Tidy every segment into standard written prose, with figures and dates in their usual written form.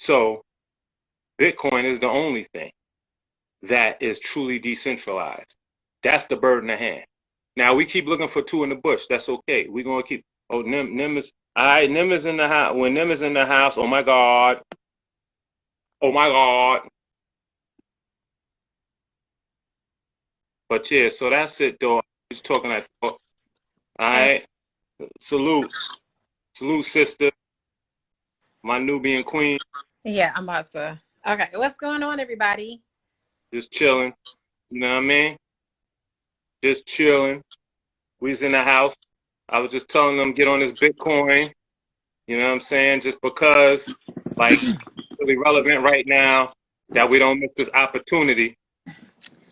So Bitcoin is the only thing that is truly decentralized. That's the bird in the hand. Now we keep looking for two in the bush. That's okay. We're gonna keep. Oh, Nim is all right. Nim is in the house. When Nim is in the house, oh my God, oh my God. But yeah, so that's it though. Just talking like, all Hey. right. Salute, salute, sister, my Nubian queen. Yeah, I'm about to. Okay, what's going on, everybody? Just chilling. You know what I mean? Just chilling. We was in the house. I was just telling them get on this Bitcoin. You know what I'm saying? Just because, like, really relevant right now that we don't miss this opportunity.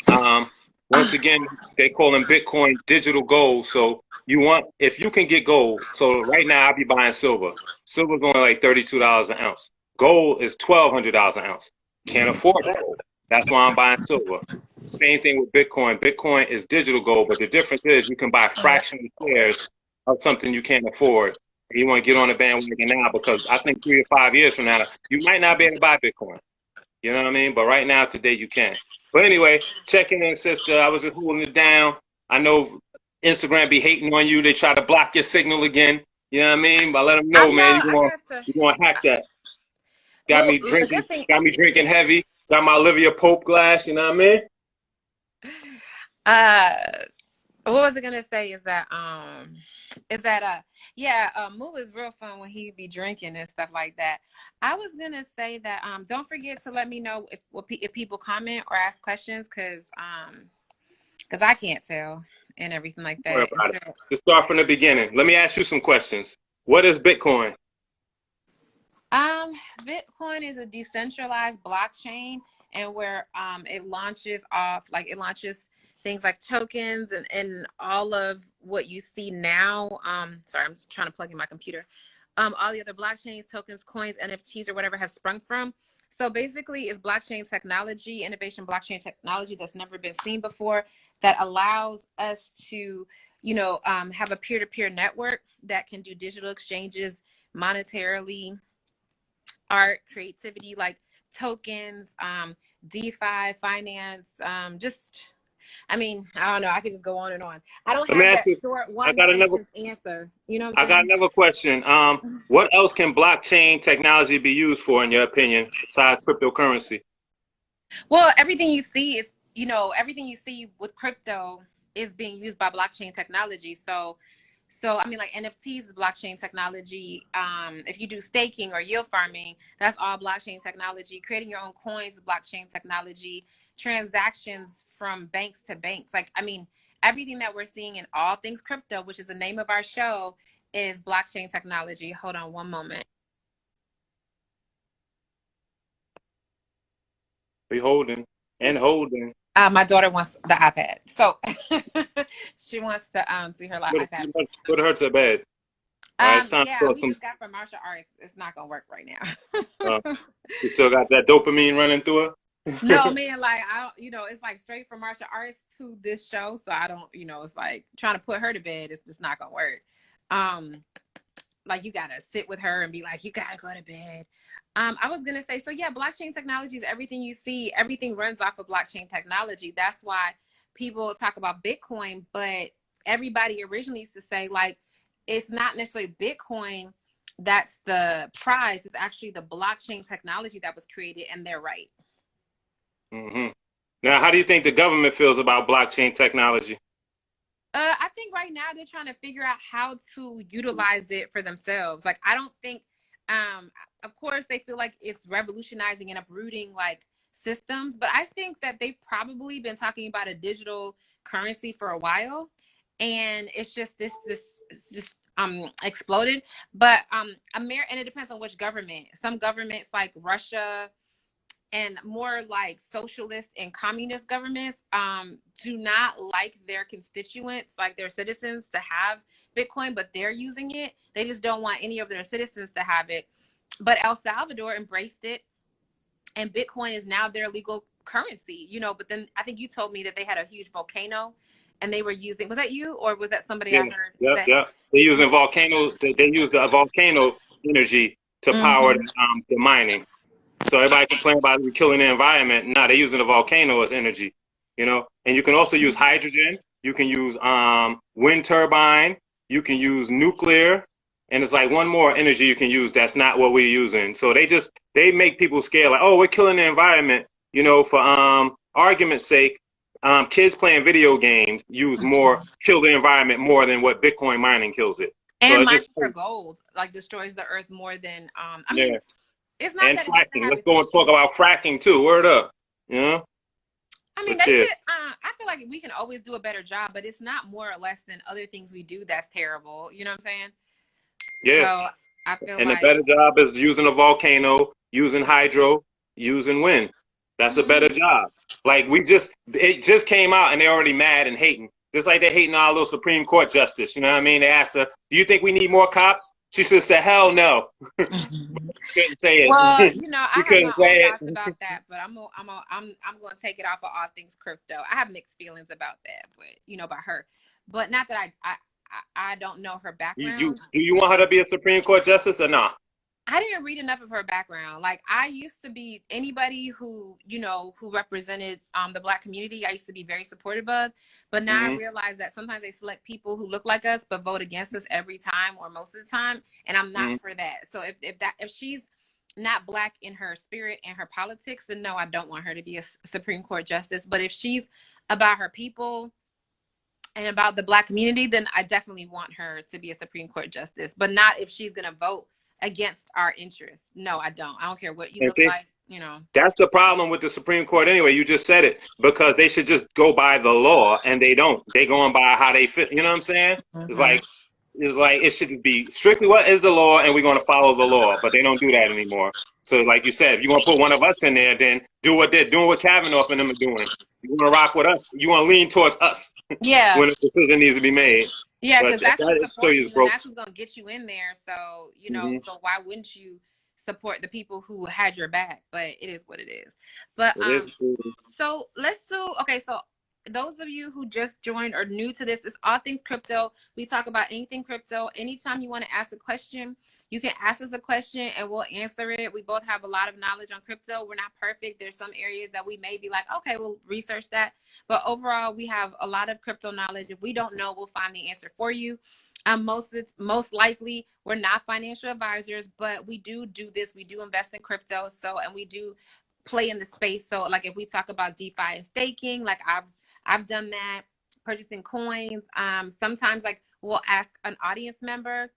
Um, Once again, they call them Bitcoin digital gold. So you want, if you can get gold. So right now I'll be buying silver. Silver's only like $32 an ounce. Gold is $1,200 an ounce. Can't afford gold. That's why I'm buying silver. Same thing with Bitcoin. Bitcoin is digital gold, but the difference is you can buy fractional shares of something you can't afford. And you want to get on the bandwagon now because I think 3 to 5 years from now, you might not be able to buy Bitcoin. You know what I mean? But right now, today, you can. But anyway, checking in, sister. I was just holding it down. I know Instagram be hating on you. They try to block your signal again. You know what I mean? But let them I know, know man. I got to. You gonna hack that. Got Well, me the drinking. good thing. Got me drinking heavy. Got my Olivia Pope glass. You know what I mean? Uh, what was I gonna say? Is that yeah, Moo is real fun when he be drinking and stuff like that. I was gonna say that don't forget to let me know if people comment or ask questions, cause I can't tell and everything like Don't worry that. about it. Just start from the beginning. Let me ask you some questions. What is Bitcoin? Um, Bitcoin is a decentralized blockchain, and where it launches off, like it launches things like tokens and all of what you see now. Sorry, I'm just trying to plug in my computer. All the other blockchains, tokens, coins, NFTs, or whatever have sprung from. So basically, it's blockchain technology, innovation blockchain technology that's never been seen before, that allows us to, have a peer-to-peer network that can do digital exchanges monetarily, art, creativity, like tokens, DeFi, finance, I mean, I don't know. I could just go on and on. I don't Let me have ask that you. short I one got another. sentence answer. You know what I got I'm saying? another question. What else can blockchain technology be used for, in your opinion, besides cryptocurrency? Well, everything you see with crypto is being used by blockchain technology. So I mean, like NFTs is blockchain technology. If you do staking or yield farming, that's all blockchain technology. Creating your own coins is blockchain technology. Transactions from banks to banks, like I mean, everything that we're seeing in all things crypto, which is the name of our show, is blockchain technology. Hold on one moment. We holding and holding. My daughter wants the iPad, so she wants to see her like iPad. Put her to bed. All right, it's time Yeah, for we some. just got from martial arts. It's not gonna work right now. Uh, you still got that dopamine running through No, her. man, like I don't, it's like straight from martial arts to this show. So I don't, it's like trying to put her to bed. It's just not gonna work. Um, like you gotta sit with her and be like, you gotta go to bed. I was gonna say, so yeah, blockchain technology is everything you see. Everything runs off of blockchain technology. That's why people talk about Bitcoin, but everybody originally used to say like it's not necessarily Bitcoin that's the prize. It's actually the blockchain technology that was created, and they're right. hmm Now, how do you think the government feels about blockchain technology? I think right now they're trying to figure out how to utilize it for themselves. Like, I don't think, of course, they feel like it's revolutionizing and uprooting like systems, but I think that they've probably been talking about a digital currency for a while, and it's just this it's just exploded. But and it depends on which government. Some governments like Russia and more like socialist and communist governments do not like their constituents, like their citizens, to have Bitcoin, but they're using it. They just don't want any of their citizens to have it. But El Salvador embraced it, and Bitcoin is now their legal currency. But then I think you told me that they had a huge volcano, and they were using. Was that you, or was that somebody Yeah, I heard yeah, say? yeah. They're Yeah. using volcanoes. They use the volcano energy to power Mm-hmm. the mining. So everybody complain about it killing the environment. Nah, they're using the volcano as energy, you know. And you can also use hydrogen. You can use wind turbine. You can use nuclear. And it's like one more energy you can use that's not what we're using. So they make people scared, like, oh, we're killing the environment, you know, for argument's sake. Kids playing video games kill the environment more than what Bitcoin mining kills it. And So it mining just, for gold like destroys the earth more than I yeah. mean, it's not And that it doesn't fracking. have Let's its go and talk issues. about fracking too. Word up, you know. I mean, But they yeah, could. I feel like we can always do a better job, but it's not more or less than other things we do that's terrible. You know what I'm saying? yeah. So I feel And the like better job is using a volcano, using hydro, using wind. That's a better job. Like it just came out and they're already mad and hating. Just like they're hating our little Supreme Court justice. You know what I mean? They asked her, "Do you think we need more cops?" She said, "Hell no." Couldn't say well, it. you know, I You have my couldn't own say thoughts it. about that, but I'm going to take it off of all things crypto. I have mixed feelings about that, but you know, about her, but not that I don't know her background. Do you want her to be a Supreme Court justice or not? I didn't read enough of her background. Like I used to be anybody who, you know, who represented the Black community, I used to be very supportive of. But now I realize that sometimes they select people who look like us but vote against us every time or most of the time. And I'm not for that. So if she's not Black in her spirit and her politics, then no, I don't want her to be a Supreme Court justice. But if she's about her people and about the Black community, then I definitely want her to be a Supreme Court justice, but not if she's going to vote against our interests. No, I don't. I don't care what you look like, you know. That's the problem with the Supreme Court anyway. You just said it, because they should just go by the law, and they don't. They going by how they fit. You know what I'm saying? It's like it should be strictly what is the law, and we're going to follow the law. But they don't do that anymore. So, like you said, if you're going to put one of us in there, then do what they're doing, what Kavanaugh and them are doing. You want to rock with us. You want to lean towards us. Yeah. When a decision needs to be made. Yeah, because that's what supports you, and that's what's going to get you in there. So, you know, so why wouldn't you support the people who had your back? But it is what it is. But so let's do, okay, so those of you who just joined or new to this, it's All Things Crypto. We talk about anything crypto. Anytime you want to ask a question, you can ask us a question and we'll answer it. We both have a lot of knowledge on crypto. We're not perfect. There's some areas that we may be like, okay, we'll research that. But overall, we have a lot of crypto knowledge. If we don't know, we'll find the answer for you. Most likely, we're not financial advisors, but we do this. We do invest in crypto. So, and we do play in the space. So like if we talk about DeFi and staking, like I've done that, purchasing coins. Sometimes like we'll ask an audience member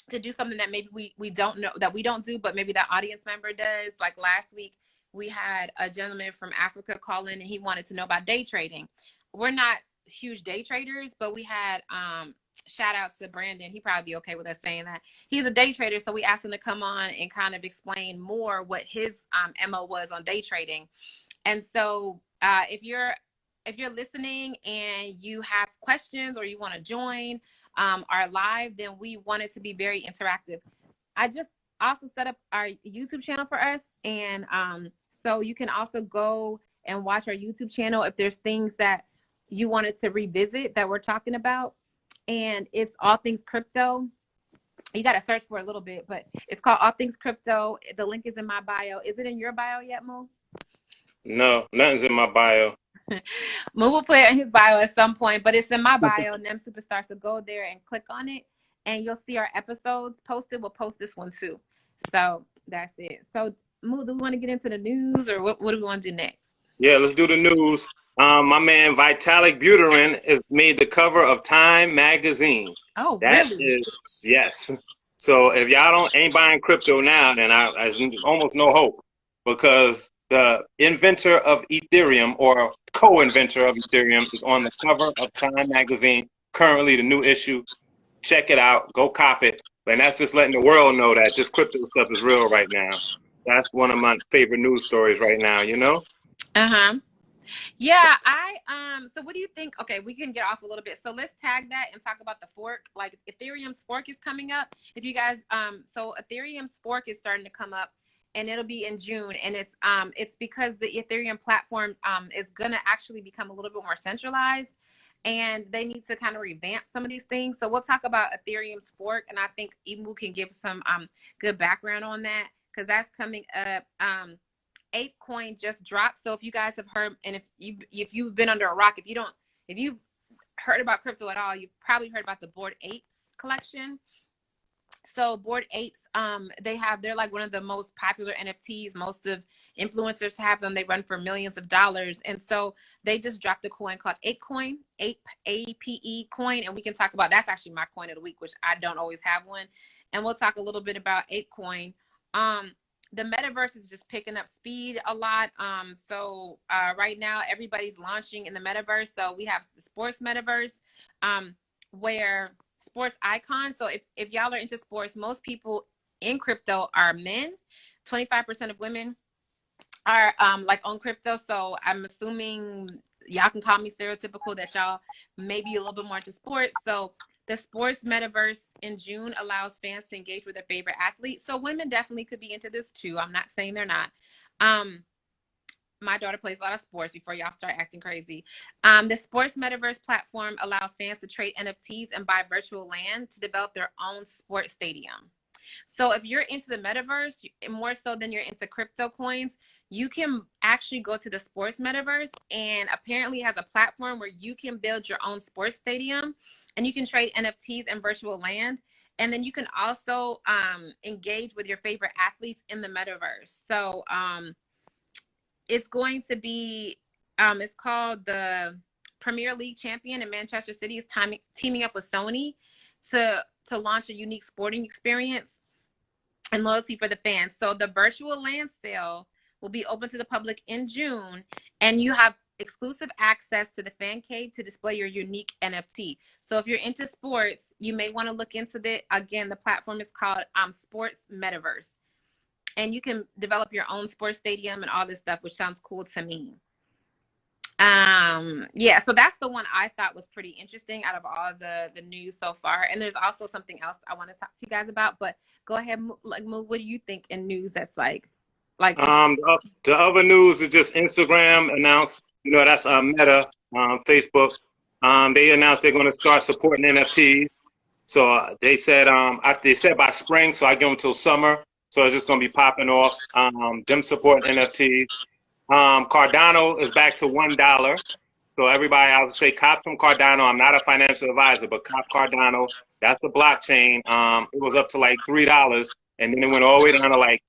to do something that maybe we don't know, that we don't do, but maybe that audience member does. Like last week, we had a gentleman from Africa call in and he wanted to know about day trading. We're not huge day traders, but we had shout out to Brandon. He'd probably be okay with us saying that. He's a day trader, so we asked him to come on and kind of explain more what his MO was on day trading. And so if you're listening and you have questions or you want to join our live, then we want it to be very interactive. I just also set up our YouTube channel for us. And so you can also go and watch our YouTube channel if there's things that you wanted to revisit that we're talking about. And it's All Things Crypto. You got to search for a little bit, but it's called All Things Crypto. The link is in my bio. Is it in your bio yet, Mo? No, nothing's in my bio. Mo will put it in his bio at some point, but it's in my bio, Nem Superstar. So go there and click on it, and you'll see our episodes posted. We'll post this one too. So that's it. So Mo, do we want to get into the news, or what do we want to do next? Yeah, let's do the news. My man Vitalik Buterin is made the cover of Time magazine. Oh, that really? Is, yes. So if y'all ain't buying crypto now, then there's almost no hope, because the inventor of Ethereum, or co-inventor of Ethereum, is on the cover of Time magazine. Currently, the new issue. Check it out. Go cop it. And that's just letting the world know that this crypto stuff is real right now. That's one of my favorite news stories right now, you know? Uh-huh. Yeah, so what do you think? Okay, we can get off a little bit. So let's tag that and talk about the fork. Like Ethereum's fork is coming up. If you guys, so Ethereum's fork is starting to come up, and it'll be in June. And it's because the Ethereum platform is gonna actually become a little bit more centralized, and they need to kind of revamp some of these things. So we'll talk about Ethereum's fork, and I think Imu can give some good background on that. because that's coming up. ApeCoin just dropped. So if you guys have heard, and if you've been under a rock, if you've heard about crypto at all, you've probably heard about the Bored Apes collection. So Bored Apes, they're like one of the most popular NFTs. Most of influencers have them. They run for millions of dollars. And so they just dropped a coin called ApeCoin, APE coin. And we can talk about, that's actually my coin of the week, which I don't always have one. And we'll talk a little bit about ApeCoin. The metaverse is just picking up speed a lot. So right now everybody's launching in the metaverse. So we have the sports metaverse, where sports icons. So if y'all are into sports, most people in crypto are men. 25% of women are like on crypto. So I'm assuming y'all can call me stereotypical that y'all may be a little bit more into sports. So the sports metaverse in June allows fans to engage with their favorite athletes. So women definitely could be into this too. I'm not saying they're not. My daughter plays a lot of sports before y'all start acting crazy. The sports metaverse platform allows fans to trade NFTs and buy virtual land to develop their own sports stadium. So if you're into the metaverse, more so than you're into crypto coins, you can actually go to the sports metaverse, and apparently it has a platform where you can build your own sports stadium and you can trade NFTs and virtual land. And then you can also engage with your favorite athletes in the metaverse. So it's going to be, it's called the Premier League champion in Manchester City is teaming up with Sony to launch a unique sporting experience and loyalty for the fans. So the virtual land sale will be open to the public in June, and you have exclusive access to the fan cave to display your unique NFT. So if you're into sports, you may want to look into that. Again, the platform is called Sports Metaverse. And you can develop your own sports stadium and all this stuff, which sounds cool to me. Yeah, so that's the one I thought was pretty interesting out of all the news so far. And there's also something else I want to talk to you guys about, but go ahead, Move. What do you think in news that's like the other news is just Instagram announced, that's Meta, Facebook. They announced they're going to start supporting NFTs. So they said by spring, so I give them till summer. So it's just going to be popping off. Them supporting NFTs. Cardano is back to $1. So everybody, I would say cop some Cardano. I'm not a financial advisor, but cop Cardano. That's the blockchain. It was up to like $3, and then it went all the way down to like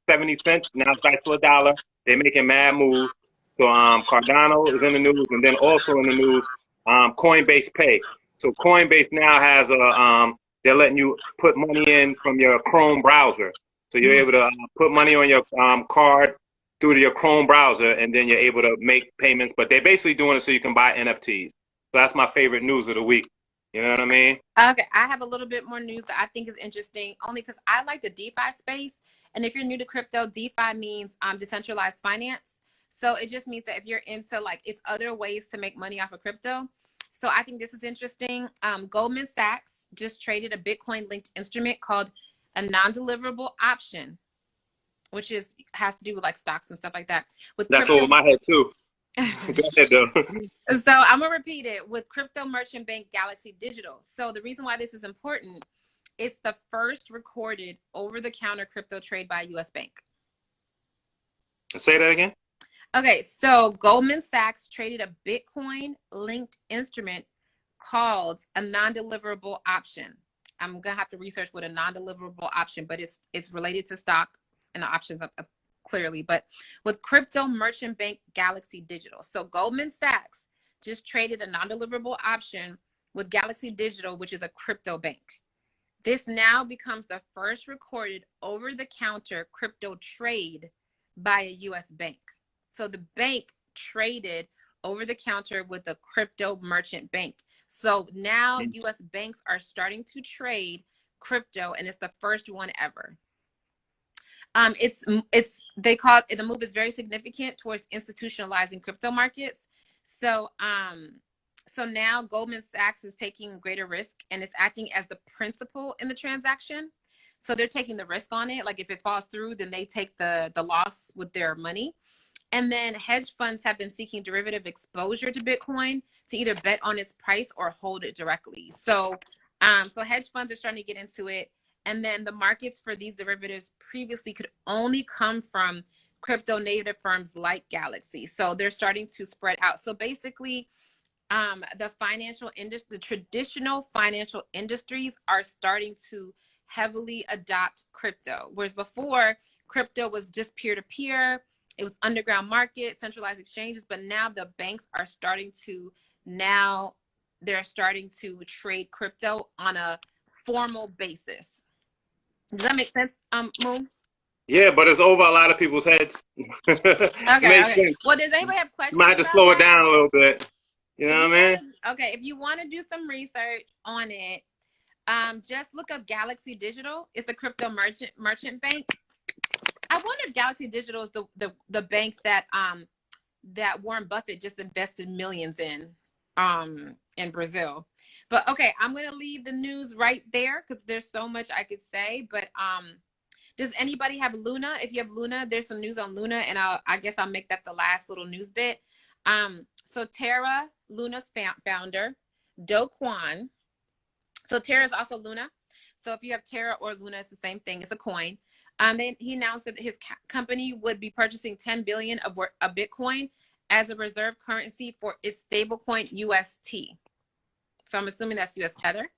70 cents. Now it's back to $1. They're making mad moves. So Cardano is in the news, and then also in the news, Coinbase Pay. So Coinbase now has they're letting you put money in from your Chrome browser. So you're able to put money on your card through to your Chrome browser, and then you're able to make payments. But they're basically doing it so you can buy NFTs. So that's my favorite news of the week. You know what I mean? Okay, I have a little bit more news that I think is interesting, only because I like the DeFi space. And if you're new to crypto, DeFi means decentralized finance. So it just means that if you're into it's other ways to make money off of crypto. So I think this is interesting. Goldman Sachs just traded a Bitcoin linked instrument called a non-deliverable option, which has to do with stocks and stuff like that. That's over my head too. Go ahead though. So I'm gonna repeat it with crypto merchant bank Galaxy Digital. So the reason why this is important, it's the first recorded over-the-counter crypto trade by a U.S. bank. Say that again. Okay, so Goldman Sachs traded a Bitcoin linked instrument called a non-deliverable option. I'm gonna have to research what a non-deliverable option, but it's related to stocks and options clearly. But with crypto merchant bank Galaxy Digital, so Goldman Sachs just traded a non-deliverable option with Galaxy Digital, which is a crypto bank. This now becomes the first recorded over-the-counter crypto trade by a U.S. bank. So the bank traded over-the-counter with a crypto merchant bank. So now U.S. banks are starting to trade crypto, and it's the first one ever. They call it, the move is very significant towards institutionalizing crypto markets. So now Goldman Sachs is taking greater risk and it's acting as the principal in the transaction. So they're taking the risk on it. Like if it falls through, then they take the loss with their money. And then hedge funds have been seeking derivative exposure to Bitcoin to either bet on its price or hold it directly. So hedge funds are starting to get into it. And then the markets for these derivatives previously could only come from crypto native firms like Galaxy. So they're starting to spread out. So basically, the financial industry, the traditional financial industries are starting to heavily adopt crypto. Whereas before, crypto was just peer-to-peer, it was underground market, centralized exchanges, but now the banks are starting to they're starting to trade crypto on a formal basis. Does that make sense, Moon? Yeah, but it's over a lot of people's heads. It makes sense. Well, does anybody have You questions might have to about slow it that? down a little bit. You know what I mean? Okay, if you want to do some research on it, just look up Galaxy Digital. It's a crypto merchant bank. I wonder if Galaxy Digital is the bank that Warren Buffett just invested millions in Brazil. But okay, I'm gonna leave the news right there because there's so much I could say. But does anybody have Luna? If you have Luna, there's some news on Luna, and I guess I'll make that the last little news bit. So Terra, Luna's founder, Do Kwon. So Terra is also Luna. So if you have Terra or Luna, it's the same thing. It's a coin. Then he announced that his company would be purchasing 10 billion of Bitcoin as a reserve currency for its stablecoin UST. So I'm assuming that's US Tether.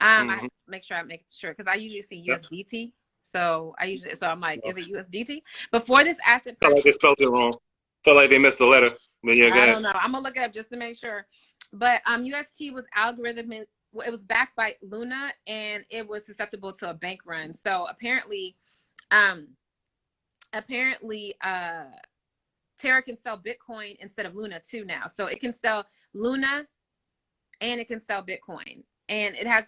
I have to make sure because I usually see USDT. So I'm like, is it USDT? Before this asset purchase, felt like they spelled it wrong. Felt like they missed a letter. But yeah, I don't know. I'm gonna look it up just to make sure. But UST was algorithmic. It was backed by Luna, and it was susceptible to a bank run. So apparently, Terra can sell Bitcoin instead of Luna too now. So it can sell Luna, and it can sell Bitcoin, and it has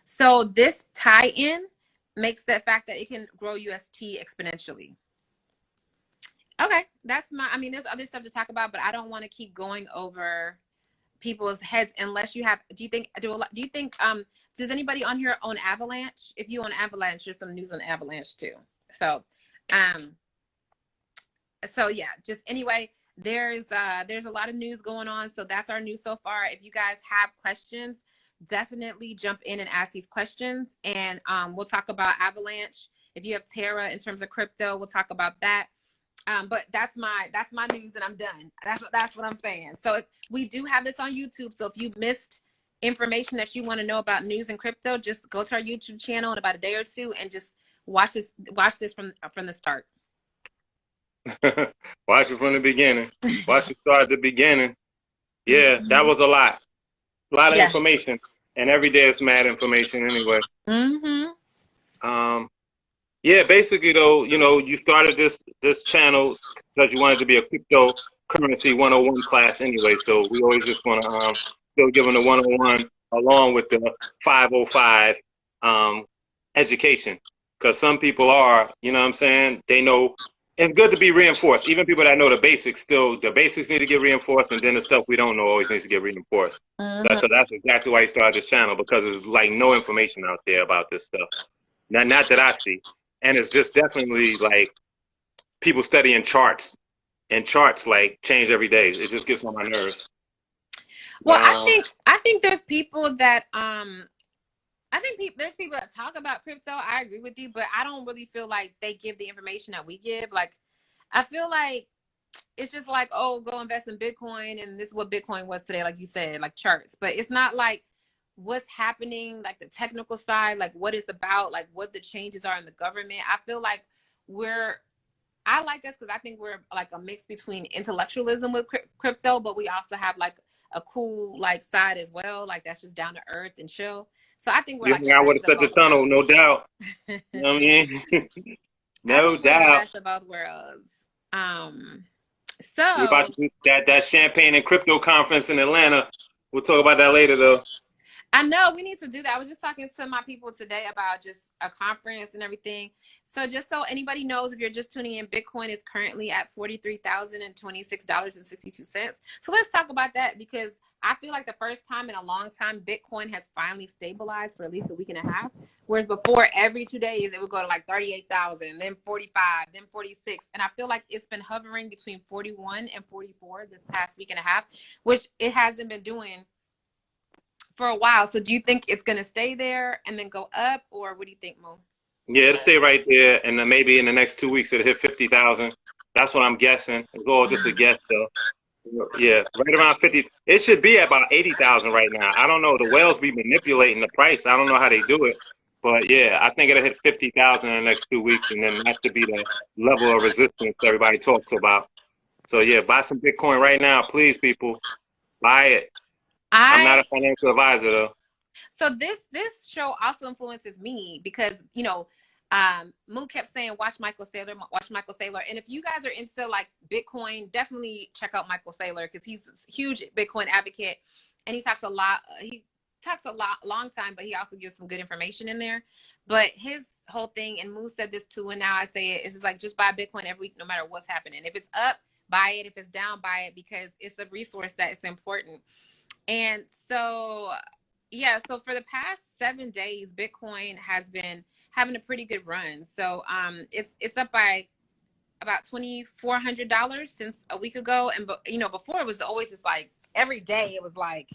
so this tie-in makes the fact that it can grow UST exponentially. Okay, there's other stuff to talk about, but I don't want to keep going over people's heads unless you have. Do you think does anybody on here own Avalanche? If you own Avalanche, there's some news on Avalanche too. So yeah, just anyway, there's a lot of news going on. So that's our news so far. If you guys have questions, definitely jump in and ask these questions, and we'll talk about Avalanche. If you have Terra in terms of crypto, we'll talk about that. But that's my news, and I'm done. That's what I'm saying. So if we do have this on YouTube, so if you missed information that you want to know about news and crypto, just go to our YouTube channel in about a day or two and just watch this from the start. Watch it from the beginning. Watch it start at the beginning. Yeah, that was a lot of information, and every day it's mad information anyway. Yeah, basically though, you started this channel because you wanted to be a cryptocurrency 101 class anyway. So we always just want to still give them the 101 along with the 505 education, because some people are, you know what I'm saying, they know. It's good to be reinforced. Even people that know the basics, the basics need to get reinforced, and then the stuff we don't know always needs to get reinforced. So that's exactly why he started this channel, because there's like no information out there about this stuff. Not that I see. And it's just definitely like people studying charts, and charts like change every day. It just gets on my nerves. Well, I think there's people that there's people that talk about crypto. I agree with you, but I don't really feel like they give the information that we give. Like, I feel like it's just like, oh, go invest in Bitcoin, and this is what Bitcoin was today, like you said, like charts. But it's not like what's happening, like the technical side, like what it's about, like what the changes are in the government. I feel like I like us because I think we're like a mix between intellectualism with crypto, but we also have like a cool like side as well, like that's just down to earth and chill. So I think we're like I would have cut the tunnel, no doubt. You know what I mean? No doubt. The best of both worlds. So we're about to do that champagne and crypto conference in Atlanta. We'll talk about that later though. I know we need to do that. I was just talking to my people today about just a conference and everything. So just so anybody knows, if you're just tuning in, Bitcoin is currently at $43,026.62. So let's talk about that, because I feel like the first time in a long time, Bitcoin has finally stabilized for at least a week and a half. Whereas before, every 2 days, it would go to like 38,000, then 45, then 46. And I feel like it's been hovering between 41 and 44 this past week and a half, which it hasn't been doing for a while. So do you think it's going to stay there and then go up, or what do you think, Mo? Yeah, it'll stay right there, and then maybe in the next 2 weeks it'll hit 50,000. That's what I'm guessing. It's all just a guess, though. Yeah, right around 50. It should be at about 80,000 right now. I don't know. The whales be manipulating the price. I don't know how they do it, but yeah, I think it'll hit 50,000 in the next 2 weeks, and then that should be the level of resistance everybody talks about. So yeah, buy some Bitcoin right now, please, people. Buy it. I'm not a financial advisor though. So this show also influences me because, you know, Moo kept saying, watch Michael Saylor. And if you guys are into like Bitcoin, definitely check out Michael Saylor because he's a huge Bitcoin advocate. And he talks a lot long time, but he also gives some good information in there. But his whole thing, and Moo said this too, and now I say it, it's just like, just buy Bitcoin every week, no matter what's happening. If it's up, buy it. If it's down, buy it, because it's a resource that is important. And so, yeah, so for the past 7 days, Bitcoin has been having a pretty good run. So it's up by about $2,400 since a week ago. And, you know, before it was always just like every day it was like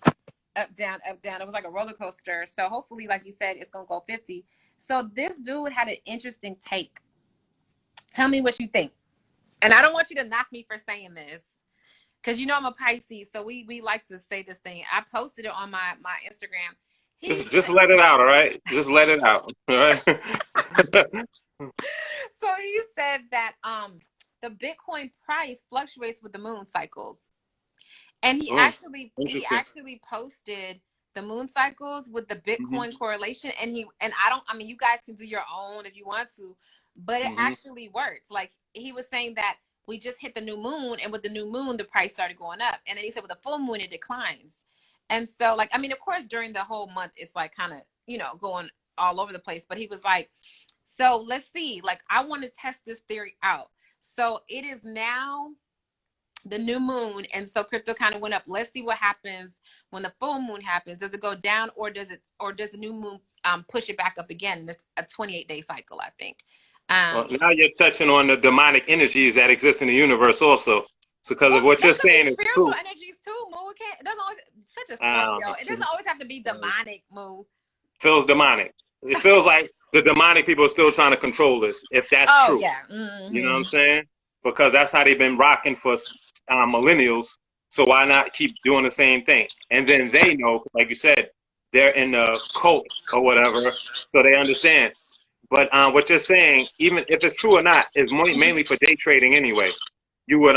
up, down, up, down. It was like a roller coaster. So hopefully, like you said, it's going to go 50. So this dude had an interesting take. Tell me what you think. And I don't want you to knock me for saying this, because you know I'm a Pisces, so we like to say this thing. I posted it on my Instagram. Just let it out, all right? Just let it out, all right? So he said that the Bitcoin price fluctuates with the moon cycles, and he actually posted the moon cycles with the Bitcoin correlation, and I mean, you guys can do your own if you want to, but it actually works. Like, he was saying that we just hit the new moon, and with the new moon, the price started going up. And then he said with the full moon, it declines. And so, like, I mean, of course, during the whole month, it's like kind of, you know, going all over the place. But he was like, so let's see, like, I want to test this theory out. So it is now the new moon. And so crypto kind of went up. Let's see what happens when the full moon happens. Does it go down, or does the new moon push it back up again? And it's a 28-day cycle, I think. Well, now you're touching on the demonic energies that exist in the universe also. So because of what you're saying is spiritual true. energies too, Moo. It doesn't always, such a Scorpio. It doesn't always have to be demonic, Moo. Feels demonic. It feels like the demonic people are still trying to control this, if that's true. Yeah. You know what I'm saying? Because that's how they've been rocking for millennials. So why not keep doing the same thing? And then they know, like you said, they're in the cult or whatever, so they understand. But what you're saying, even if it's true or not, is mainly for day trading anyway. You would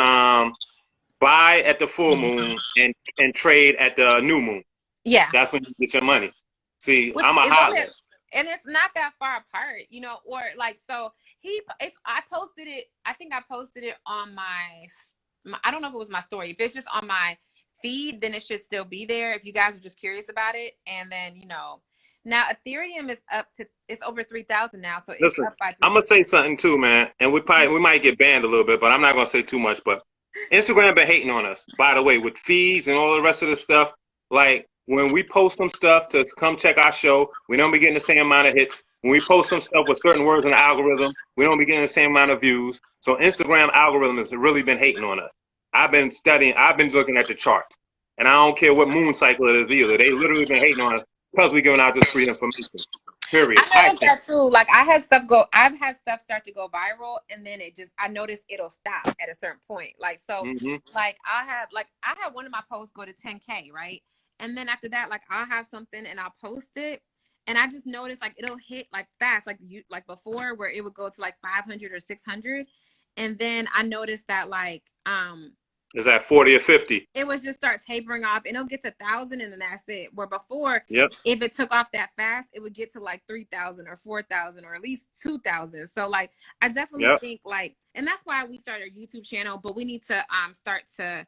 buy at the full moon and trade at the new moon. Yeah. That's when you get your money. See, I'm a hodler. And it's not that far apart, you know, or like, so I posted it, I think I posted it on my, I don't know if it was my story. If it's just on my feed, then it should still be there if you guys are just curious about it. And then, you know, now Ethereum is it's over 3,000 now. So it's up by 3,000. I'm gonna say something too, man. And we might get banned a little bit, but I'm not gonna say too much. But Instagram been hating on us, by the way, with fees and all the rest of the stuff. Like, when we post some stuff to come check our show, we don't be getting the same amount of hits. When we post some stuff with certain words in the algorithm, we don't be getting the same amount of views. So Instagram algorithm has really been hating on us. I've been looking at the charts, and I don't care what moon cycle it is either. They literally been hating on us because we're giving out this free information. Period. I noticed that too. Like, I've had stuff start to go viral, and then I noticed it'll stop at a certain point. Like, so like I had one of my posts go to 10K, right? And then after that, like, I'll have something and I'll post it, and I just noticed like it'll hit like fast, like before, where it would go to like 500 or 600, and then I noticed that like is that 40 or 50? It was just start tapering off, and it'll get to 1,000, and then that's it. Where before, if it took off that fast, it would get to like 3,000 or 4,000 or at least 2,000. So like, I definitely think like, and that's why we started our YouTube channel. But we need to start to.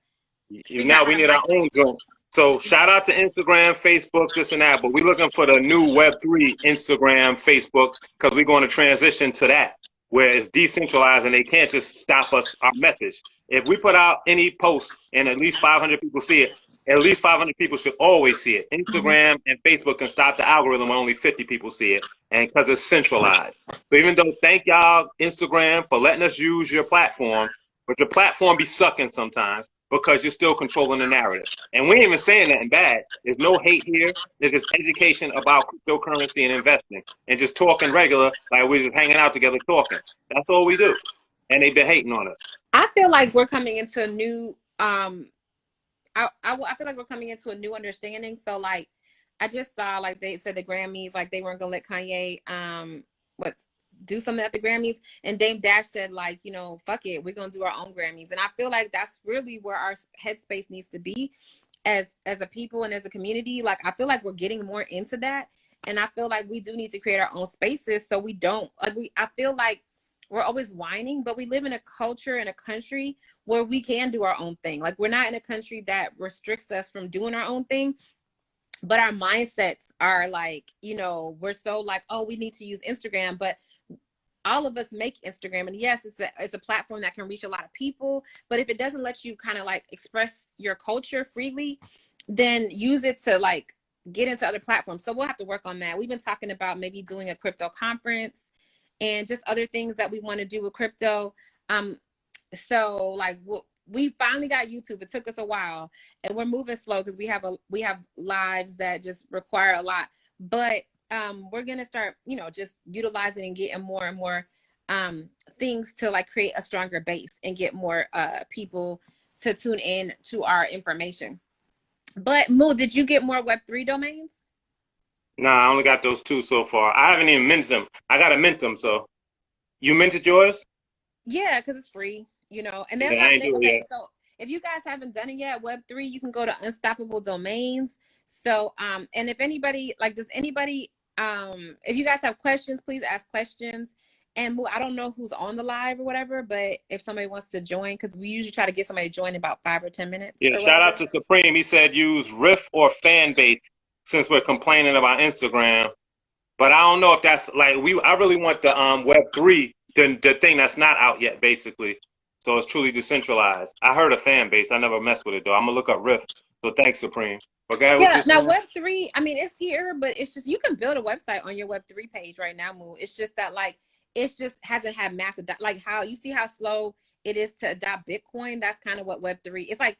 Now we need our own joint. So shout out to Instagram, Facebook, this and that. But we're looking for the new Web3 Instagram, Facebook, because we're going to transition to that, where it's decentralized and they can't just stop us our message. If we put out any post and at least 500 people see it, at least 500 people should always see it. Instagram and Facebook can stop the algorithm when only 50 people see it, and because it's centralized. So even though, thank y'all, Instagram, for letting us use your platform, but your platform be sucking sometimes. because you're still controlling the narrative. And we ain't even saying nothing bad. There's no hate here. There's just education about cryptocurrency and investing and just talking regular, like we're just hanging out together talking. That's all we do. And they've been hating on us. I feel like we're coming into a new I feel like we're coming into a new understanding. So like I just saw like they said the Grammys, like they weren't gonna let Kanye do something at the Grammys, and Dame Dash said like, you know, fuck it, we're gonna do our own Grammys. And I feel like that's really where our headspace needs to be as a people and as a community. Like I feel like we're getting more into that, and I feel like we do need to create our own spaces so we don't like I feel like we're always whining, but we live in a culture and a country where we can do our own thing. Like we're not in a country that restricts us from doing our own thing, but our mindsets are like, you know, we're so like, oh, we need to use Instagram, but all of us make Instagram, and yes, it's a platform that can reach a lot of people, but if it doesn't let you kind of like express your culture freely, then use it to like get into other platforms. So we'll have to work on that. We've been talking about maybe doing a crypto conference and just other things that we want to do with crypto. So like we finally got YouTube. It took us a while, and we're moving slow because we have lives that just require a lot. But we're gonna start, you know, just utilizing and getting more and more things to like create a stronger base and get more people to tune in to our information. But Moo, did you get more Web3 domains? Nah, I only got those 2 so far. I haven't even minted them. I gotta mint them. So you minted yours? Yeah, because it's free, you know. And then Yeah, I ain't do it okay, yet. so if you guys haven't done it yet, Web3, you can go to Unstoppable Domains. So and if anybody like, does anybody if you guys have questions, please ask questions. And I don't know who's on the live or whatever, but if somebody wants to join, because we usually try to get somebody to join in about 5 or 10 minutes. Yeah, Or shout out whatever. to Supreme. He said use Riff or Fanbase since we're complaining about Instagram. But I don't know if that's like I really want the Web3, the thing that's not out yet, basically. So it's truly decentralized. I heard of Fanbase. I never messed with it though. I'm gonna look up Riff. So thanks, Supreme. Okay, what Yeah, you now saying? Web3, I mean, it's here, but it's just, you can build a website on your Web3 page right now, Moo. It's just that, like, it's just hasn't had mass like how you see how slow it is to adopt Bitcoin. That's kind of what Web3 it's like.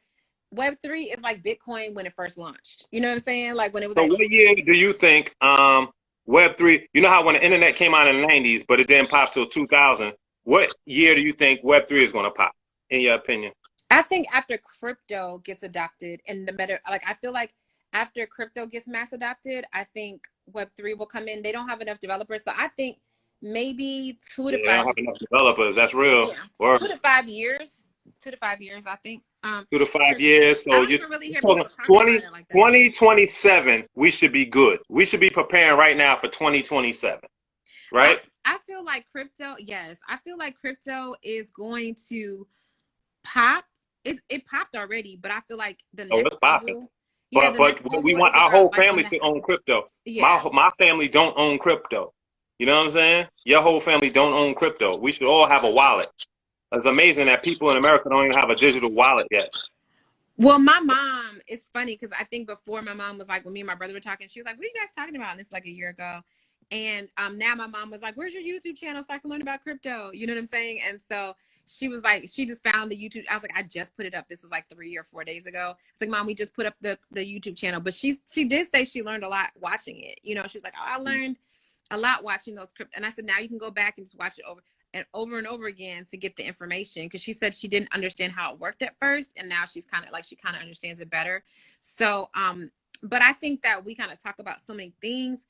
Web3 is like Bitcoin when it first launched. You know what I'm saying? Like when it was So what actually. year do you think Web3? You know how when the internet came out in the '90s, but it didn't pop till 2000. What year do you think Web3 is going to pop? In your opinion? I think after crypto gets adopted and the meta, like I feel like after crypto gets mass adopted, I think Web3 will come in. They don't have enough developers, so I think maybe two to Yeah, they don't five. have enough developers. That's real. Yeah, Or 2 to 5 years. 2 to 5 years, I think. 2 to 5 'Cause years. I So don't you're even really hear talking people talking about 20, it like that. 2027. We should be good. We should be preparing right now for 2027. Right? I feel like crypto. Yes, I feel like crypto is going to pop. It popped already, but I feel like the Oh, next it's popping. level. Yeah, But the next we level want is our about whole like family to own crypto. yeah. My family don't own crypto. You know what I'm saying? Your whole family don't own crypto. We should all have a wallet. It's amazing that people in America don't even have a digital wallet yet. Well, my mom, it's funny because I think before my mom was like, when me and my brother were talking, she was like, what are you guys talking about? And this is like a year ago. And now my mom was like, where's your YouTube channel so I can learn about crypto? You know what I'm saying? And so she was like, she just found the YouTube. I was like, I just put it up. This was like 3 or 4 days ago. It's like, Mom, we just put up the YouTube channel. But she did say she learned a lot watching it. You know, she's like, oh, I learned a lot watching those crypto. And I said, now you can go back and just watch it over and over again to get the information, because she said she didn't understand how it worked at first, and now she's kind of like, she kind of understands it better. So but I think that we kind of talk about so many things.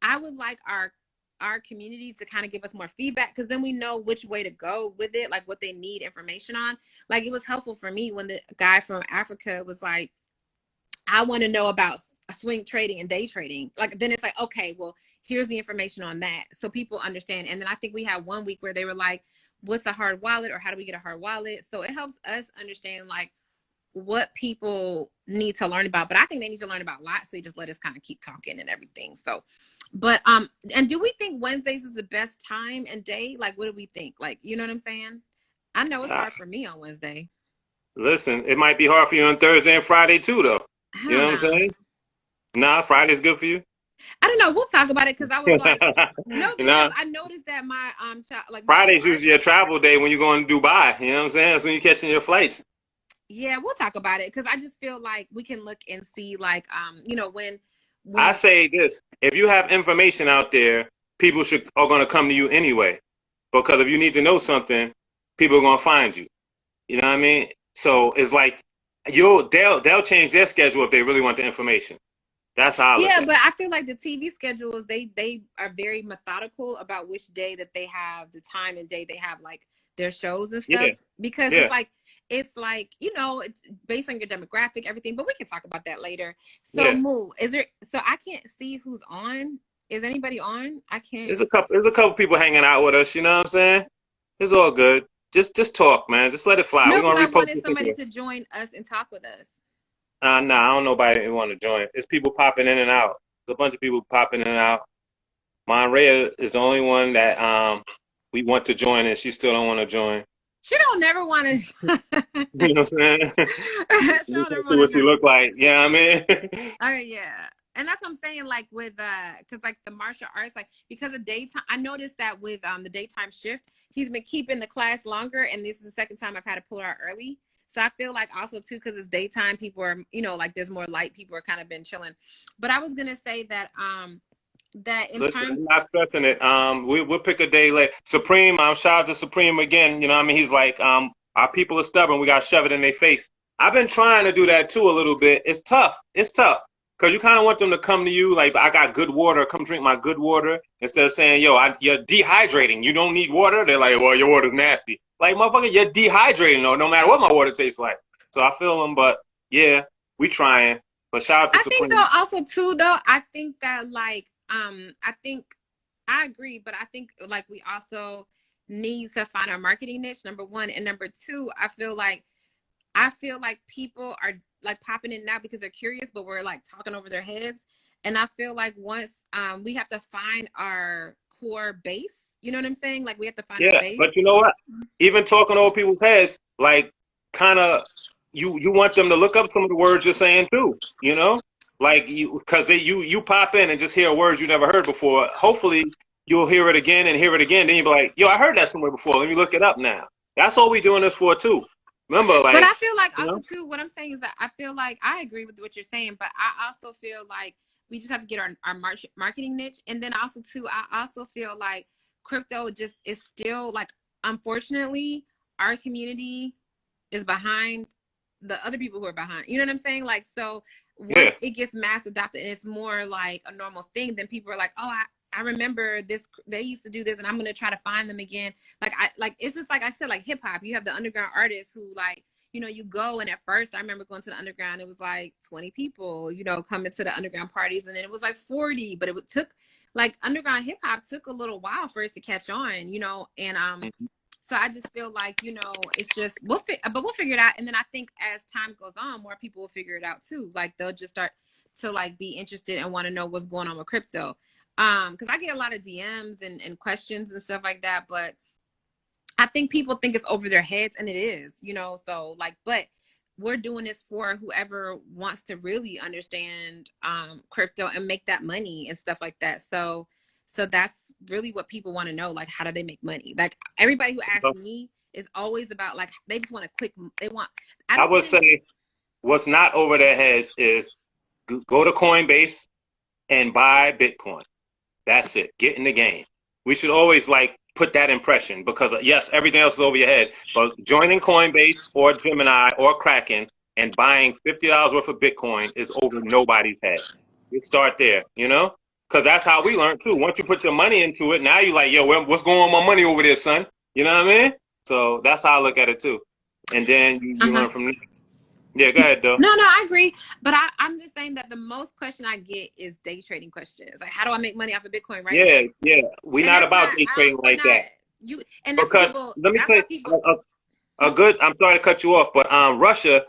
I would like our community to kind of give us more feedback, because then we know which way to go with it, like what they need information on. Like it was helpful for me when the guy from Africa was like, I want to know about swing trading and day trading. Like then it's like, okay, well, here's the information on that, so people understand. And then I think we had 1 week where they were like, what's a hard wallet, or how do we get a hard wallet? So it helps us understand like what people need to learn about. But I think they need to learn about lots, so they just let us kind of keep talking and everything. So but and do we think Wednesdays is the best time and day? Like what do we think? Like, you know what I'm saying? I know it's hard for me on Wednesday. Listen, it might be hard for you on Thursday and Friday too, though. I You know don't what I'm know. saying? Nah, Friday's good for you. I don't know. We'll talk about it, because I was like, no, You because know, I noticed that my child, like my Friday's our usually your travel day when you're going to Dubai. You know what I'm saying? That's when you're catching your flights. Yeah, we'll talk about it because I just feel like we can look and see, like, when I we, say this: if you have information out there, people are going to come to you anyway, because if you need to know something, people are going to find you. You know what I mean? So it's like they'll change their schedule if they really want the information. That's how I look yeah, at but it. I feel like the TV schedules, they are very methodical about which day that they have, the time and day they have like their shows and stuff, Yeah, because yeah, it's like, it's based on your demographic, everything, but we can talk about that later. So yeah. Moo, so I can't see who's on. Is anybody on? I can't. There's a couple people hanging out with us. You know what I'm saying? It's all good. Just talk, man. Just let it fly. We're No, because gonna I repost wanted this somebody anyway. to join us and talk with us. Nah, I don't know nobody who want to join. It's people popping in and out. There's a bunch of people popping in and out. Monrea is the only one that we want to join, and she still don't want to join. She don't never want to. You know what I'm saying? She You don't can ever see want to what she join. look like. Yeah, you know what I mean. Oh yeah. And that's what I'm saying, like with because like the martial arts, like because of daytime, I noticed that with the daytime shift, he's been keeping the class longer, and this is the second time I've had to pull her out early. So I feel like also too, because it's daytime, people are, like there's more light, people are kind of been chilling. But I was gonna say that that in Listen, terms, I'm not stressing it. We'll pick a day late. Supreme, shout out to Supreme again. You know what I mean? He's like, our people are stubborn. We got to shove it in their face. I've been trying to do that too a little bit. It's tough. It's tough. Because you kind of want them to come to you like, I got good water. Come drink my good water. Instead of saying, yo, you're dehydrating. You don't need water. They're like, well, your water's nasty. Like, motherfucker, you're dehydrating, no matter what my water tastes like. So I feel them, but yeah, we trying. But shout out to I think though Supreme. also too though, I think that like I think I agree, but I think like we also need to find our marketing niche, number one, and number two, I feel like people are like popping in now because they're curious, but we're like talking over their heads. And I feel like once we have to find our core base, you know what I'm saying? Like we have to find our Yeah, base. but you know what? Even talking over people's heads, like kind of you want them to look up some of the words you're saying too. You know, like because you pop in and just hear words you never heard before. Hopefully, you'll hear it again and hear it again. Then you'll be like, yo, I heard that somewhere before. Let me look it up now. That's all we doing this for too. Remember, But like I feel like you also know, too, what I'm saying is that I feel like I agree with what you're saying, but I also feel like we just have to get our marketing niche. And then also too, I also feel like crypto just is still like, unfortunately, our community is behind the other people who are behind. You know what I'm saying? Like, so once yeah, it gets mass adopted and it's more like a normal thing, then people are like, oh, I remember this, they used to do this, and I'm gonna try to find them again. Like it's just like I said, like hip hop, you have the underground artists who like, you go, and at first I remember going to the underground, it was like 20 people, coming to the underground parties, and then it was like 40, but it took like underground hip hop took a little while for it to catch on, and so I just feel like, it's just but we'll figure it out. And then I think as time goes on, more people will figure it out too. Like they'll just start to like be interested and want to know what's going on with crypto. Because I get a lot of DMs and questions and stuff like that, but I think people think it's over their heads, and it is, so like, but we're doing this for whoever wants to really understand crypto and make that money and stuff like that. So that's really what people want to know. Like, how do they make money? Like everybody who asks me is always about like, they just want a quick, I I don't would think. say what's not over their heads is go to Coinbase and buy Bitcoin. That's it. Get in the game. We should always like put that impression because yes, everything else is over your head. But joining Coinbase or Gemini or Kraken and buying $50 worth of Bitcoin is over nobody's head. You start there, because that's how we learn too. Once you put your money into it, now you like, yo, what's going on with my money over there, son? You know what I mean? So that's how I look at it too. And then you Uh-huh. learn from there. Yeah, go ahead, though. No, I agree. But I'm just saying that the most question I get is day trading questions. Like, how do I make money off of Bitcoin right now? Yeah, yeah. We're And not that's about not, day trading we're like not, that and that's what because people, let me that's tell why you, people, a good. I'm sorry to cut you off, but Russia,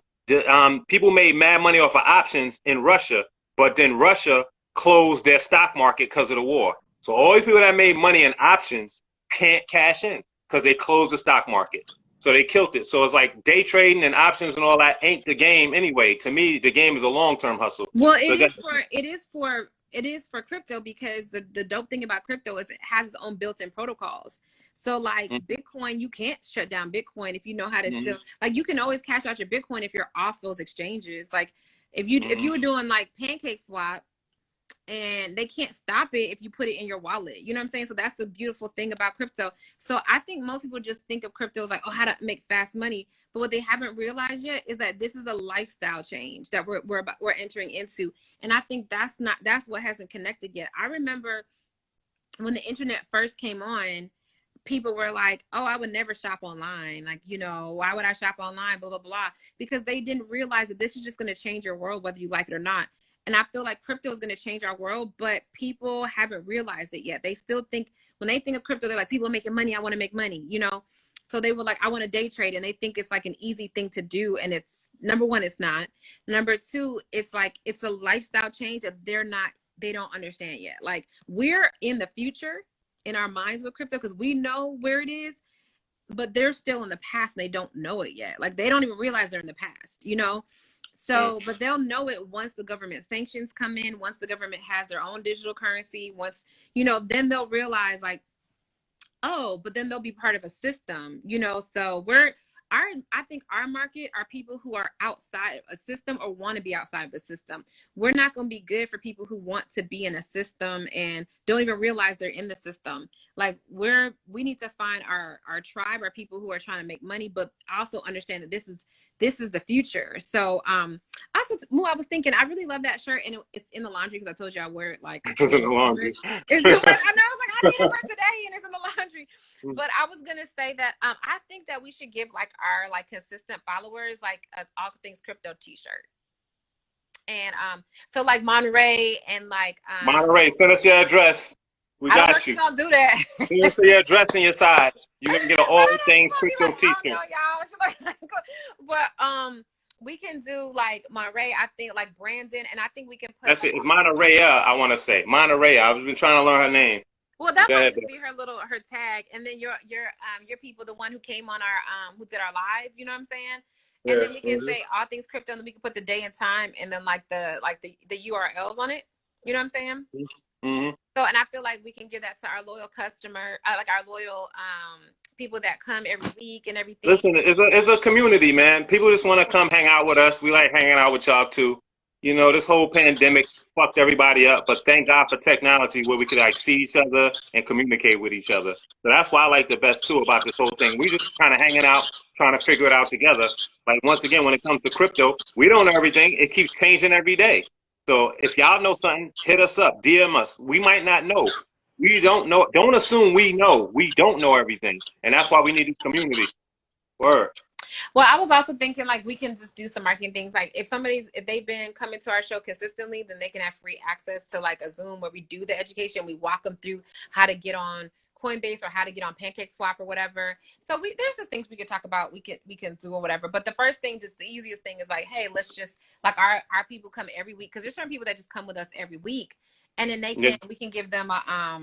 people made mad money off of options in Russia, but then Russia closed their stock market because of the war. So all these people that made money in options can't cash in because they closed the stock market. So they killed it. So it's like day trading and options and all that ain't the game anyway. To me, the game is a long-term hustle. well, So it is for crypto, because the dope thing about crypto is it has its own built-in protocols. So like Mm-hmm. Bitcoin, you can't shut down Bitcoin if you know how to Mm-hmm. still, like, you can always cash out your Bitcoin if you're off those exchanges. Like if you were doing like Pancake Swap, and they can't stop it if you put it in your wallet. You know what I'm saying? So that's the beautiful thing about crypto. So I think most people just think of crypto as like, oh, how to make fast money. But what they haven't realized yet is that this is a lifestyle change that we're entering into. And I think that's what hasn't connected yet. I remember when the internet first came on, people were like, oh, I would never shop online. Like, you know, why would I shop online? Blah, blah, blah. Because they didn't realize that this is just going to change your world, whether you like it or not. And I feel like crypto is going to change our world, but people haven't realized it yet. They still think, when they think of crypto, they're like, people are making money. I want to make money, you know? So they were like, I want to day trade. And they think it's like an easy thing to do. And it's, number one, it's not. Number two, it's like, it's a lifestyle change that they don't understand yet. Like, we're in the future in our minds with crypto because we know where it is, but they're still in the past and they don't know it yet. Like, they don't even realize they're in the past, you know? So, but they'll know it once the government sanctions come in, once the government has their own digital currency, once, you know, then they'll realize like, oh, but then they'll be part of a system, you know? So I think our market are people who are outside of a system or want to be outside of the system. We're not going to be good for people who want to be in a system and don't even realize they're in the system. Like, we need to find our tribe, our people who are trying to make money, but also understand that this is the future. So also, I was thinking, I really love that shirt, and it's in the laundry because I told you I wear it like It's in the laundry. it's I know, I was like, I need it for today, and it's in the laundry. But I was gonna say that I think that we should give like our like consistent followers like a All Things Crypto T-shirt, and so like Monterey and like Monterey, send us your address. We I don't know got if you. you're gonna do that. Send us your address and your size. You can get an All Things She's Crypto like, oh no, T-shirt. y'all. But we can do like Monterey. I think like Brandon, and I think we can put. That's Like, it. It's Monterey. I want to say Monterey. I've been trying to learn her name. well, that Go might ahead, just be her tag, and then your people, the one who came on our who did our live. You know what I'm saying? Yeah. And then we can say All Things Crypto, and then we can put the day and time, and then like the URLs on it. You know what I'm saying? Mm-hmm. So, and I feel like we can give that to our loyal customer, like our loyal people that come every week and everything. Listen, it's a community, man. People just want to come hang out with us. We like hanging out with y'all too. You know, this whole pandemic fucked everybody up, but thank God for technology where we could like see each other and communicate with each other. So that's why I like the best too about this whole thing. We just kind of hanging out, trying to figure it out together. Like, once again, when it comes to crypto, we don't know everything. It keeps changing every day. So if y'all know something, hit us up, DM us. We might not know. We don't know. Don't assume we know. We don't know everything. And that's why we need this community. Word. Well, I was also thinking like we can just do some marketing things. Like if they've been coming to our show consistently, then they can have free access to like a Zoom where we do the education. We walk them through how to get on Coinbase or how to get on Pancake Swap or whatever. So there's just things we could talk about. We can do or whatever. But the first thing, just the easiest thing is like, hey, let's just like our people come every week, because there's certain people that just come with us every week, and then we can give them a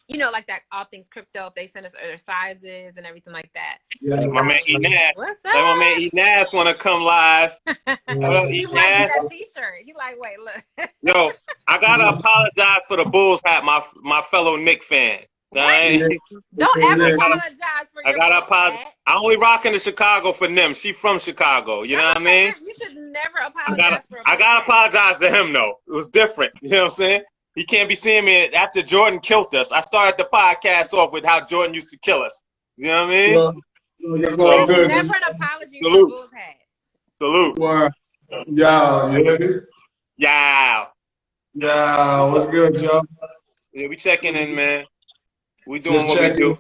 you know, like that All Things Crypto, if they send us their sizes and everything like that. Yeah, my man Enas. What's Like, my man Enas want to come live. He might get that T-shirt. He like, wait, look. Yo, I gotta apologize for the Bulls hat, my fellow Knick fan. Right? Don't ever apologize for your I gotta apologize. hat. I only rocking to Chicago for them. She from Chicago. You know what I mean? You should never apologize for a I gotta hat. apologize to him though. It was different. You know what I'm saying? He can't be seeing me after Jordan killed us. I started the podcast off with how Jordan used to kill us. You know what I mean? Well, it's all good. Never an apology for Salute. a Bulls hat. Salute. Well, yeah, you hear me? Yeah. Yeah, what's good, y'all? Yeah, we checking in, man. We doing Just what we do.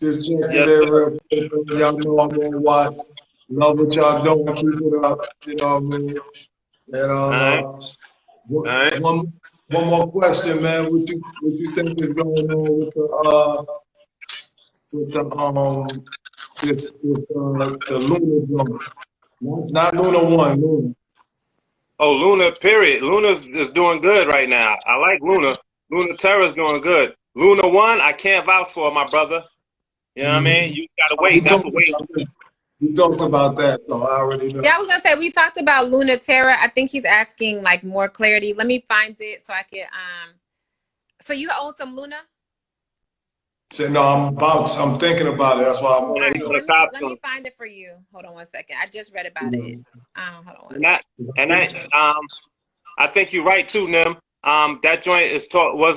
Just checking Yes, in sir. real quick. Y'all know I'm gonna watch. Love what y'all doing. Keep it up. You know what I mean? And All right. one more question, man. What you think is going on with the Luna joint? Not Luna One, Luna. Oh, Luna, period. Luna is doing good right now. I like Luna. Luna Terra's doing good. Luna 1, I can't vouch for, my brother. You know what I mean? You gotta wait. That's a wait. We talked about that, though. I already know. Yeah, I was gonna say we talked about Luna Terra. I think he's asking like more clarity. Let me find it so I can So you own some Luna? Say no, I'm thinking about it. That's why All I'm, right, you so know. let me find it for you. Hold on one second. I just read about it. You Hold on one And that, second. and I think you're right too, Nim. That joint is taught was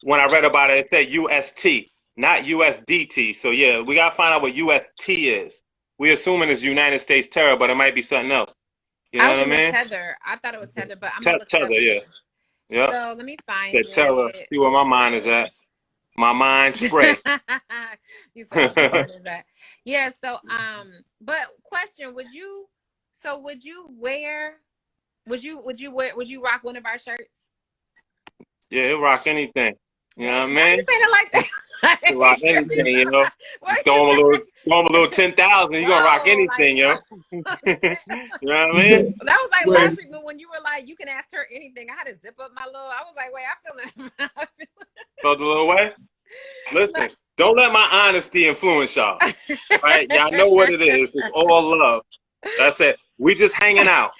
when I read about it, it said UST, not USDT. So yeah, we gotta find out what UST is. We assuming it's United States Terra, but it might be something else. You I know was what I using mean? Tether. I thought it was Tether, but I'm gonna look it Tether, up for yeah, you. yeah. So let me find Said Terra. it. See where my mind is at. My mind spray. You said where my mind is at. Yeah. So but question: would you wear? Would you rock one of our shirts? Yeah, he'll rock anything. You know Dang, what I why you mean? saying it like that? He'll rock anything, you know. Why Just you throw him a little 10,000. You're gonna rock whoa, like anything, yo. You know what I mean? know. that was like Wait, last week when you were like, you can ask her anything. I had to zip up my little. I was like, wait, I feel Throw the little way. Listen, don't let my honesty influence y'all. Right? Y'all know what it is. It's all love. That's it. We just hanging out.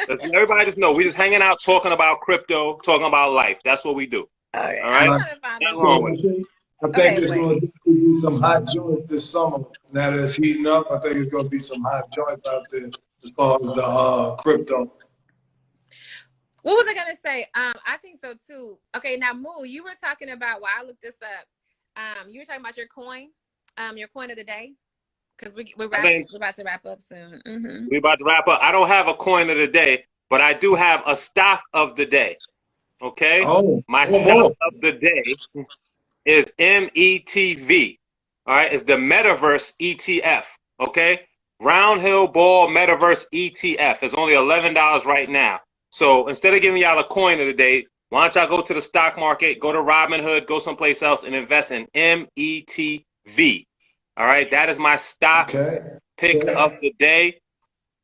Everybody just know we just hanging out, talking about crypto, talking about life. That's what we do. Okay, All I'm right? trying to find Nothing this. wrong with it. I think Okay, it's wait. going to be some hot joints this summer. Now that it's heating up, I think it's going to be some hot joints out there as far as the crypto. What was I gonna say? I think so too. Okay, now Moo, you were talking about while I looked this up. You were talking about your coin of the day, because we're I think about to wrap up soon. we about to wrap up. I don't have a coin of the day, but I do have a stock of the day. Okay? Oh, My oh stock boy. of the day is METV. All right, it's the Metaverse ETF. Okay, Round Hill Ball Metaverse ETF is only $11 right now. So instead of giving y'all a coin of the day, why don't y'all go to the stock market, go to Robinhood, go someplace else, and invest in METV. All right, that is my stock Okay. pick of the day.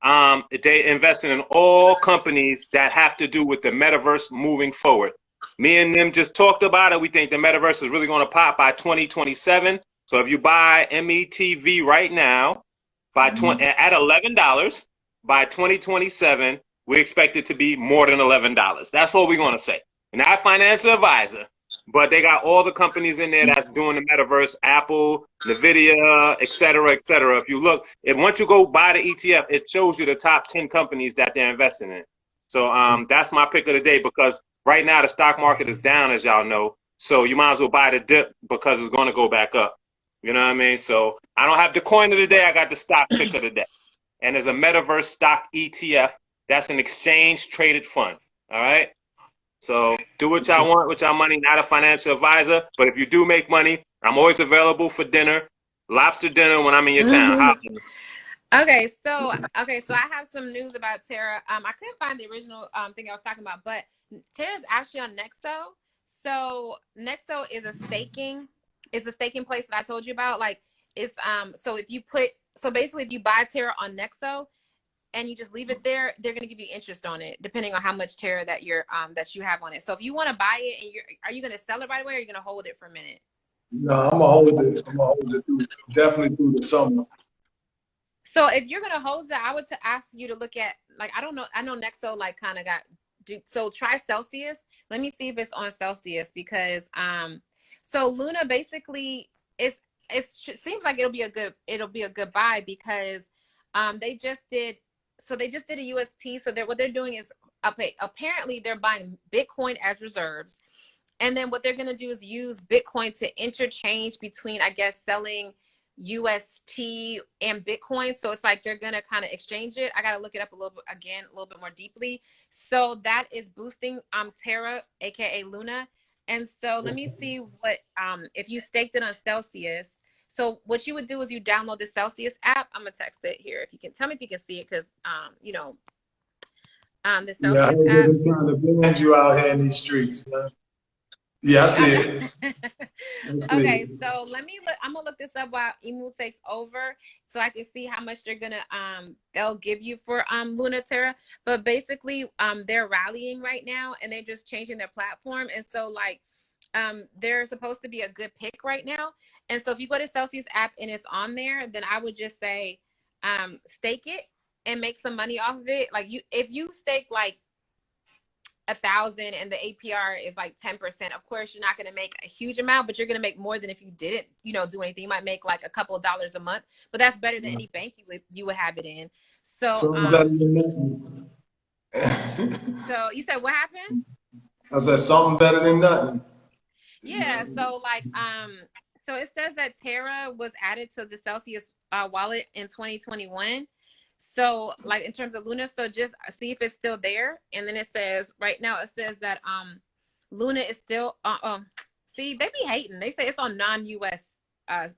They invested in all companies that have to do with the metaverse moving forward. Me and them just talked about it. We think the metaverse is really going to pop by 2027. So if you buy METV right now at $11 by 2027, we expect it to be more than $11. That's what we're going to say. Not financial advisor, but they got all the companies in there that's doing the metaverse: Apple, Nvidia, et cetera, et cetera. If you look, once you go buy the ETF, it shows you the top 10 companies that they're investing in. So that's my pick of the day, because right now the stock market is down, as y'all know. So you might as well buy the dip because it's going to go back up. You know what I mean? So I don't have the coin of the day. I got the stock pick of the day. And there's a metaverse stock ETF. That's an exchange traded fund. All right. So do what y'all want with y'all money. Not a financial advisor, but if you do make money, I'm always available for dinner, lobster dinner when I'm in your town. How? Okay, so I have some news about Terra. I couldn't find the original thing I was talking about, but Terra is actually on Nexo. So Nexo is a staking place that I told you about. Like it's so basically if you buy Terra on Nexo and you just leave it there, they're gonna give you interest on it, depending on how much Terra that you have on it. So if you want to buy it and are you gonna sell it right away, or are you gonna hold it for a minute? No, I'm gonna hold it. I'm gonna hold it definitely through the summer. So if you're gonna host that, I would ask you to look at, like, I don't know, I know Nexo like kind of got so try Celsius. Let me see if it's on Celsius, because so Luna basically it seems like it'll be a good buy, because they just did a UST. So what they're doing is apparently they're buying Bitcoin as reserves, and then what they're going to do is use Bitcoin to interchange between, I guess, selling UST and Bitcoin. So it's like they're going to kind of exchange it. I got to look it up a little bit more deeply. So that is boosting Terra, aka Luna. And so let me see what if you staked it on Celsius. So what you would do is you download the Celsius app. I'm gonna text it here if you can tell me if you can see it, because the Yeah, I Celsius ain't app. even trying to bend you out here in these streets, man. Yeah, I see it. I see Okay, it. so I'm gonna look this up while Emu takes over, so I can see how much they'll give you for Luna Terra. But basically, they're rallying right now, and they're just changing their platform. And so like they're supposed to be a good pick right now. And so if you go to Celsius app and it's on there, then I would just say stake it and make some money off of it. Like if you stake like 1,000 and the APR is like 10%. Of course, you're not going to make a huge amount, but you're going to make more than if you didn't, do anything. You might make like a couple of dollars a month, but that's better than any bank you would have it in. So, Something better than nothing. so you said what happened? I said something better than nothing. Yeah. So so it says that Terra was added to the Celsius wallet in 2021. So like in terms of Luna, so just see if it's still there. And then it says right now it says that Luna is still see, they be hating. They say it's on non-US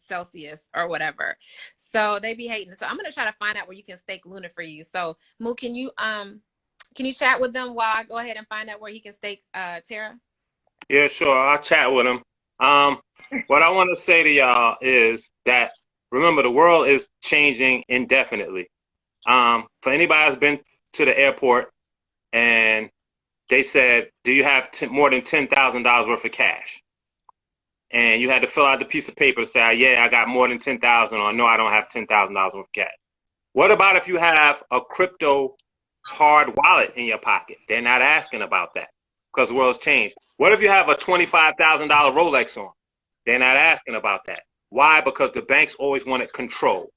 Celsius or whatever. So they be hating. So I'm gonna try to find out where you can stake Luna for you. So Moo, can you chat with them while I go ahead and find out where he can stake Terra? Yeah, sure. I'll chat with him. What I want to say to y'all is that remember the world is changing indefinitely. For anybody that's been to the airport and they said, do you have more than $10,000 worth of cash? And you had to fill out the piece of paper to say, yeah, I got more than 10,000, or no, I don't have $10,000 worth of cash. What about if you have a crypto hard wallet in your pocket? They're not asking about that because the world's changed. What if you have a $25,000 Rolex on? They're not asking about that. Why? Because the banks always wanted control.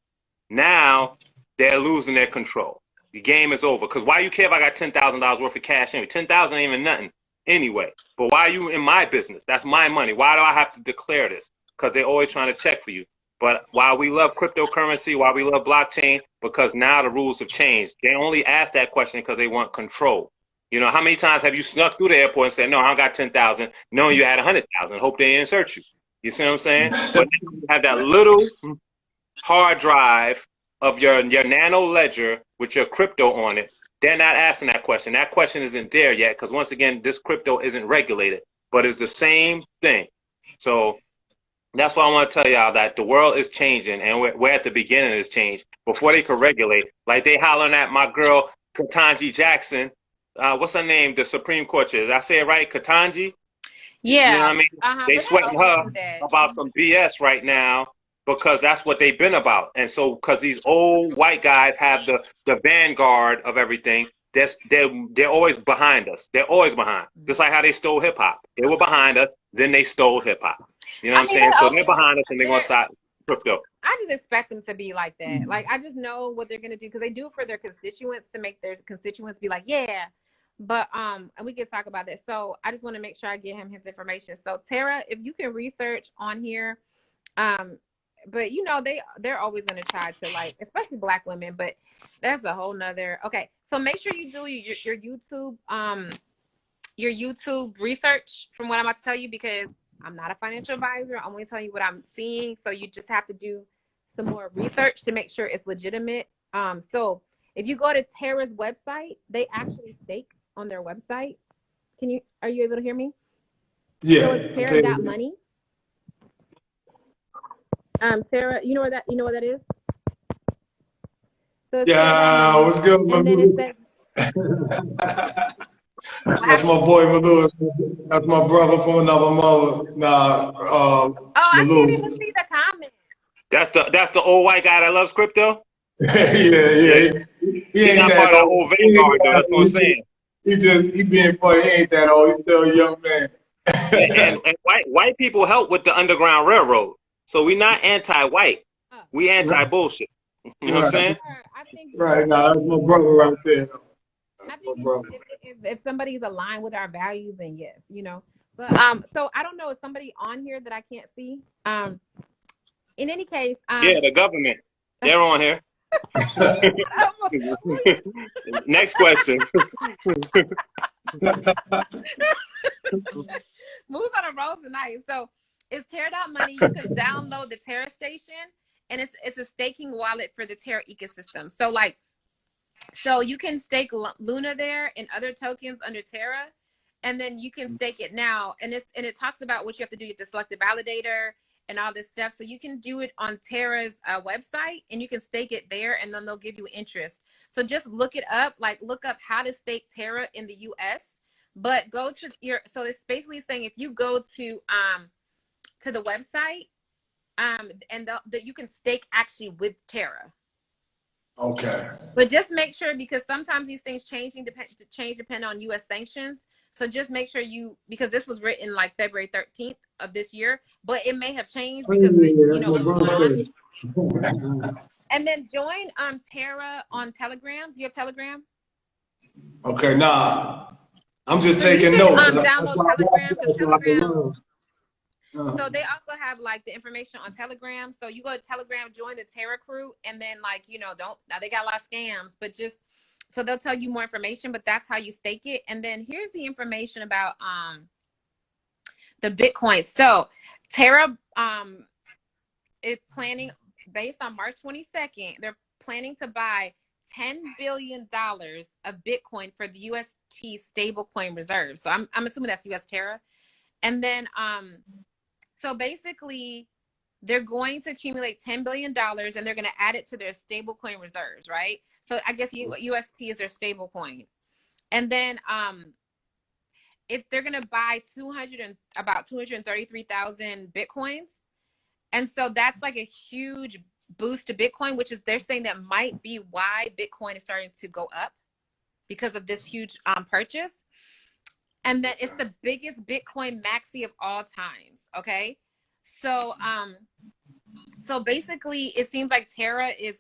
Now they're losing their control. The game is over. Because why you care if I got $10,000 worth of cash anyway? 10,000 ain't even nothing anyway. But why are you in my business? That's my money. Why do I have to declare this? Because they're always trying to check for you. But why we love cryptocurrency, why we love blockchain, because now the rules have changed. They only ask that question because they want control. How many times have you snuck through the airport and said, no, I got 10,000, knowing you had 100,000, hope they didn't search you. You see what I'm saying? But you have that little hard drive of your nano ledger with your crypto on it. They're not asking that question. That question isn't there yet because, once again, this crypto isn't regulated, but it's the same thing. So that's why I want to tell y'all that the world is changing, and we're at the beginning of this change. Before they could regulate, like they hollering at my girl, Ketanji Jackson. What's her name? The Supreme Court judge. Did I say it right? Ketanji? Yeah. You know what I mean? They sweating her about some BS right now because that's what they've been about. And so because these old white guys have the vanguard of everything, they're always behind us. They're always behind. Just like how they stole hip hop. They were behind us, then they stole hip hop. You know what I'm saying? So they're behind us and they're gonna stop crypto. I just expect them to be like that. Like I just know what they're gonna do because they do it for their constituents to make their constituents be like, yeah. But and we can talk about that. So I just want to make sure I get him his information. So Terra, if you can research on here, but they're always gonna try to, like, especially Black women, but that's a whole nother. Okay, so make sure you do your YouTube research from what I'm about to tell you, because I'm not a financial advisor. I'm only telling you what I'm seeing. So you just have to do some more research to make sure it's legitimate. So if you go to Terra's website, they actually stake on their website. Are you able to hear me? Yeah. So it's Terra.money. Terra, you know what that is? So yeah, what's good, Malou? That's my boy Malou. That's my brother from another mother. I can't even see the comment. That's the old white guy that loves crypto? yeah. He ain't not part of the whole vanguard, though. That's what I'm saying. He being funny. He ain't that old. He's still a young man. and white people help with the Underground Railroad. So we're not anti-white. We anti-bullshit. You know what I'm saying? Right. Now, that's my brother right there. I think if somebody's aligned with our values, then yes, But so I don't know, is somebody on here that I can't see? In any case, yeah, the government. They're on here. Next question. Moves on a roll tonight. So it's Terra.money. You can download the Terra Station, and it's a staking wallet for the Terra ecosystem. So you can stake Luna there and other tokens under Terra, and then you can stake it now. And it talks about what you have to do. You have to select a validator and all this stuff. So you can do it on Terra's website, and you can stake it there, and then they'll give you interest. So just look it up, look up how to stake Terra in the US. But go to so it's basically saying if you go to the website, and you can stake actually with Terra. Okay. But just make sure, because sometimes these things depend on U.S. sanctions. So just make sure because this was written like February 13th of this year, but it may have changed Oh, because yeah, you that's know my what's going on. birthday. And then join Tara on Telegram. Do you have Telegram? Okay, nah. I'm just So you taking should notes. That's download why I watch Telegram, because that so I can Telegram. learn. So they also have like the information on Telegram. So you go to Telegram, join the Terra crew, and then like, you know, don't, now they got a lot of scams, but just, so they'll tell you more information, but that's how you stake it. And then here's the information about the Bitcoin. So Terra is planning, based on March 22nd, they're planning to buy $10 billion of Bitcoin for the UST stablecoin reserve. So I'm assuming that's US Terra. And then so basically, they're going to accumulate $10 billion and they're going to add it to their stablecoin reserves, right? So I guess UST is their stablecoin. And then if they're going to buy about 233,000 Bitcoins. And so that's like a huge boost to Bitcoin, which is, they're saying that might be why Bitcoin is starting to go up because of this huge purchase. And then it's the biggest Bitcoin maxi of all times. Okay. So, so basically it seems like Terra is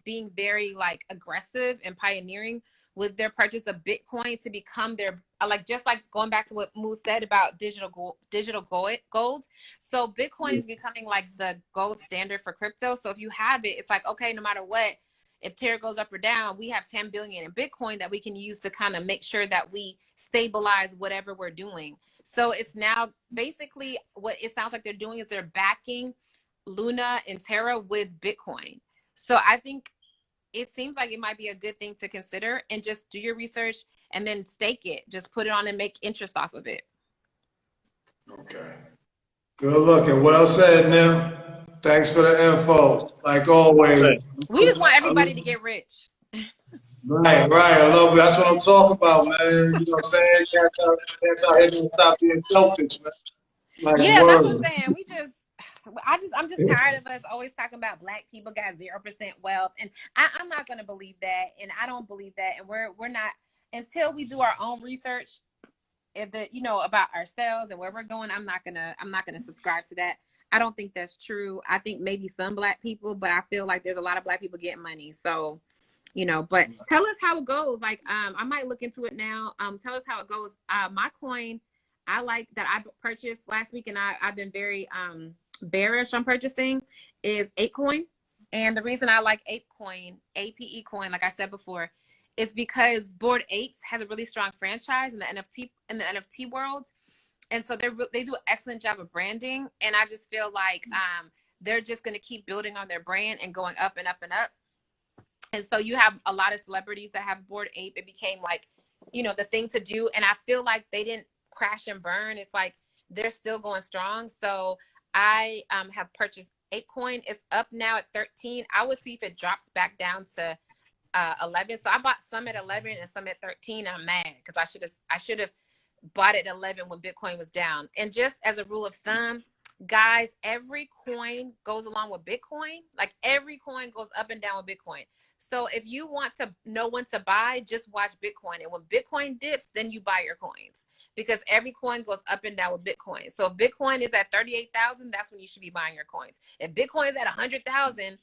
being very like aggressive and pioneering with their purchase of Bitcoin to become their, like, just like going back to what Moose said about digital gold. So Bitcoin is becoming like the gold standard for crypto. So if you have it, it's like, okay, no matter what, if Terra goes up or down, we have 10 billion in Bitcoin that we can use to kind of make sure that we stabilize whatever we're doing. So it's now basically what it sounds like they're doing is they're backing Luna and Terra with Bitcoin. So I think it seems like it might be a good thing to consider, and just do your research and then stake it. Just put it on and make interest off of it. Okay. Good looking. Well said, Nim. Thanks for the info. Like always. We just want everybody to get rich. Right, right. I love it. That's what I'm talking about, man. You know what I'm saying? That's how they gonna stop being selfish, man. Like, Yeah, that's what word. I'm saying. I'm just tired of us always talking about Black people got 0% wealth, and I'm not gonna believe that, and I don't believe that, and we're not, until we do our own research, about ourselves and where we're going. I'm not gonna subscribe to that. I don't think that's true. I think maybe some Black people, but I feel like there's a lot of Black people getting money. So, but tell us how it goes. Like, I might look into it now. Tell us how it goes. My coin, I like that I purchased last week, and I've been very bearish on purchasing, is ApeCoin. And the reason I like ApeCoin, APE coin, like I said before, is because Bored Apes has a really strong franchise in the NFT world. And so they do an excellent job of branding. And I just feel like they're just going to keep building on their brand and going up and up and up. And so you have a lot of celebrities that have Bored Ape. It became like, the thing to do. And I feel like they didn't crash and burn. It's like they're still going strong. So I have purchased ApeCoin. It's up now at 13. I would see if it drops back down to 11. So I bought some at 11 and some at 13. I'm mad because I should have bought it at 11 when Bitcoin was down. And just as a rule of thumb, guys, every coin goes along with Bitcoin. Like, every coin goes up and down with Bitcoin. So if you want to know when to buy, just watch Bitcoin. And when Bitcoin dips, then you buy your coins, because every coin goes up and down with Bitcoin. So if Bitcoin is at 38,000, that's when you should be buying your coins. If Bitcoin is at 100,000,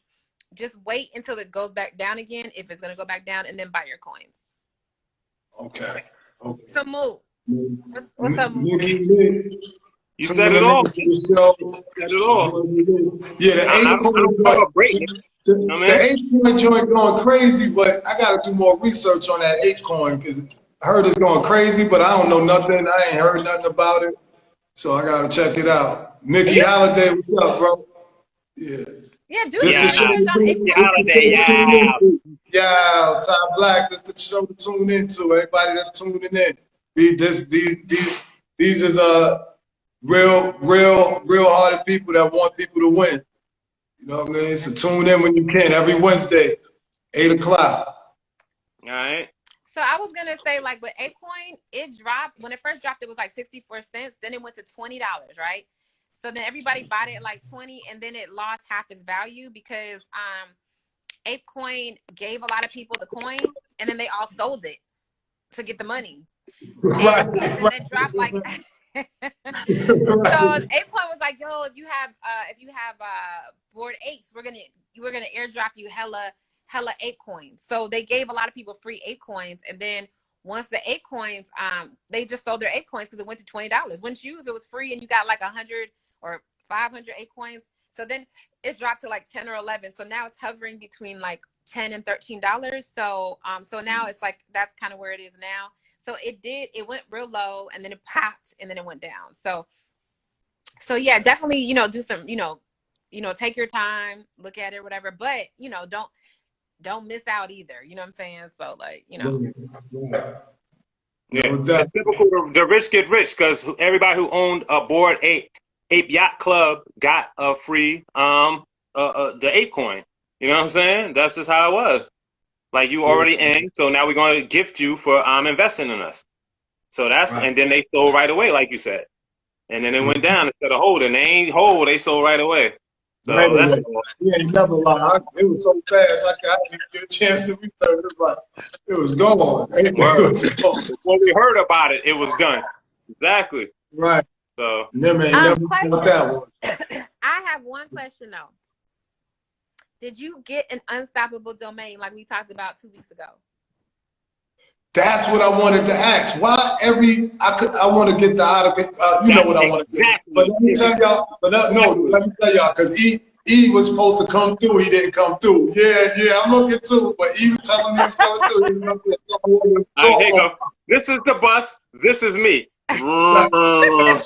just wait until it goes back down again, if it's going to go back down, and then buy your coins. Okay. So Moo, what's up, Moo? You said it all. Said it all. Yeah, the I don't ApeCoin break it. the ApeCoin joint going crazy, but I got to do more research on that ApeCoin because I heard it's going crazy, but I don't know nothing. I ain't heard nothing about it, so I got to check it out. Mickey Holiday, what's up, bro? Yeah. Yeah, do This your the show. research on Mickey ApeCoin. Holiday, Yeah, Ty Black. This the show to tune into. Everybody that's tuning in. These is real hearted people that want people to win. You know what I mean? So tune in when you can every Wednesday, 8 o'clock. All right. So I was gonna say, like, with ApeCoin, it dropped. When it first dropped, it was like 64 cents. Then it went to $20, right? So then everybody bought it at like 20, and then it lost half its value because ApeCoin gave a lot of people the coin, and then they all sold it to get the money. Right, And so then right, they dropped like so right. Apecoin was like, yo, if you have board apes, we're gonna airdrop you hella ape coins. So they gave a lot of people free ape coins, and then once the ape coins, they just sold their ape coins because it went to $20. Wouldn't you if it was free and you got like 100 or 500 ape coins? So then it's dropped to like 10 or 11. So now it's hovering between like $10 and $13. So now it's like that's kind of where it is now. So it went real low and then it popped and then it went down. So yeah, definitely, do some, take your time, look at it, whatever, but don't miss out either. You know what I'm saying? So like, Right. Yeah, No it's doubt. typical. The rich get rich because everybody who owned a Bored Ape Yacht Club got a free the ape coin. You know what I'm saying? That's just how it was. Like you Yeah, already in, so now we're going to gift you for investing in us. So right. and then they sold right away, like you said, and then it went Mhm. down instead of holding. They ain't hold, they sold right away. Right So that's away. We ain't never lied. It was so fast, I didn't get a chance to return it. Right. It was gone. It word. was gone. When we heard about it, it was done. Exactly. Right. So And them ain't never got that Question. one. I have one question though. Did you get an unstoppable domain like we talked about 2 weeks ago? That's what I wanted to ask. Why I want to get the out of it. You know that's what I want to do. But exactly let me it. tell y'all. No, Exactly. let me tell y'all because E was supposed to come through. He didn't come through. Yeah, I'm looking too. But E was telling me he's coming through. He was gonna get somewhere to All right, here you go go. This is the bus. This is me. on.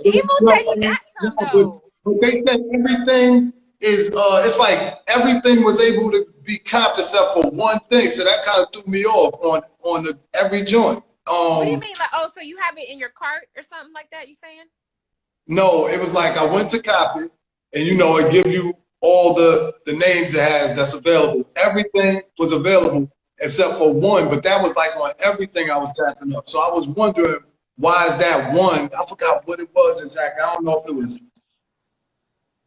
Emo said he got some though. But they said everything is it's like everything was able to be copped except for one thing. So that kind of threw me off on every joint. What do you mean? Like, oh, so you have it in your cart or something like that? You saying? No, it was like I went to copy and it give you all the names it has that's available. Everything was available except for one, but that was like on everything I was tapping up. So I was wondering why is that one? I forgot what it was exactly. I don't know if it was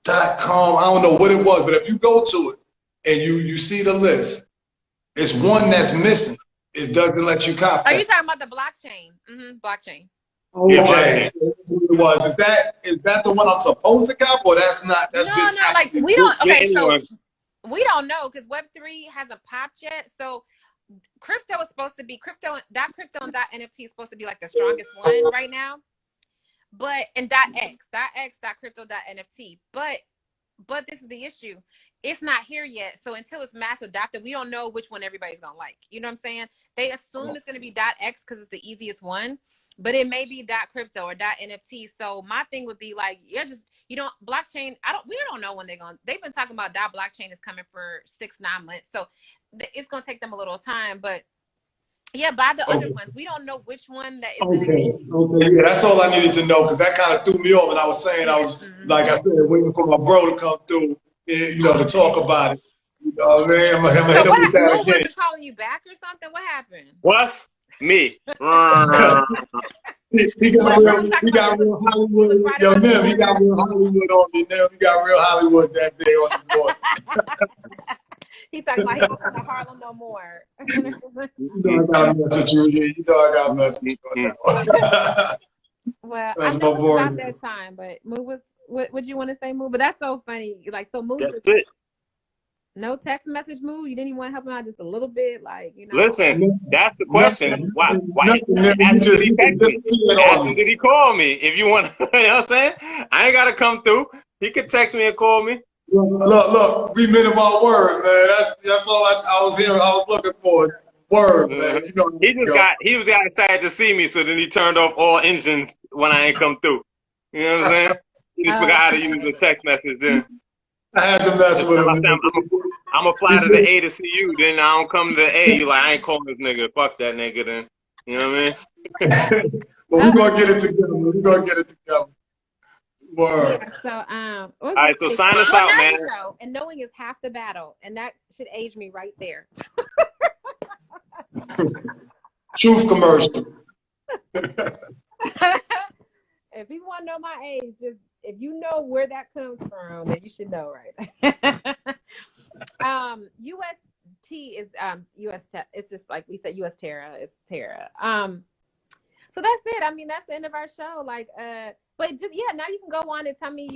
.com. I don't know what it was, but if you go to it and you see the list, it's one that's missing. It doesn't let you copy Are you that. talking about the blockchain? Blockchain. Yeah, Okay, blockchain. so that's what it was. Is that the one I'm supposed to copy, or that's not? That's No, just like actually. we don't. Yeah, Okay, so anyone. we don't know because Web3 hasn't popped yet. So crypto is supposed to be crypto and NFT is supposed to be like the strongest one right now. But and crypto NFT. But this is the issue. It's not here yet. So until it's mass adopted, we don't know which one everybody's gonna like. You know what I'm saying? They assume it's gonna be .x because it's the easiest one, but it may be .crypto or .nft. So my thing would be like, blockchain. We don't know when they've been talking about blockchain is coming for 6-9 months. So it's gonna take them a little time, but yeah, buy the other ones. We don't know which one that is gonna be. Okay, yeah, that's all I needed to know because that kind of threw me off. And I was saying, I Yeah. was like I said, waiting for my bro to come through, to talk about it. You know what I mean? I'm gonna So hit him what? with that Mo again. wasn't calling you back or something? What happened? What's me? He got real Hollywood. Yo, Nim, he got real Hollywood on me. Nim, he got real Hollywood that day on his voice. He's talking about he won't come to Harlem no more. I gotta mess with you. Yeah, I gotta mess with you on that one. Well, That's I know my it's boy. about that time, but Moo, what you want to say, Moo? But that's so funny. Like, so Moo, That's it. no text message, Moo. You didn't even want to help him out just a little bit, like. Listen, that's the question. Why? Nothing, man. Ask him, did he You text me? disappeared Ask on him, me. did he call me? If you want, you know what I'm saying? I ain't gotta come through. He could text me and call me. Look, we meant about word, man. That's all I was here. I was looking for word, man. He was got excited to see me, so then he turned off all engines when I ain't come through. You know what I'm saying? He just forgot how to use the text message then. I had to mess with him. I'm gonna fly to the A to see you, then I don't come to the A. You like, I ain't calling this nigga. Fuck that nigga then. You know what I mean? But we're gonna get it together. Word. Yeah, so All right, so sign us out, man. And knowing is half the battle, and that should age me right there. Truth commercial. If you want to know my age, just if you know where that comes from, then you should know, right? UST NFT is it's just like we said, US Terra. It's Terra. So that's it. I mean, that's the end of our show. Like, but just now you can go on and tell me,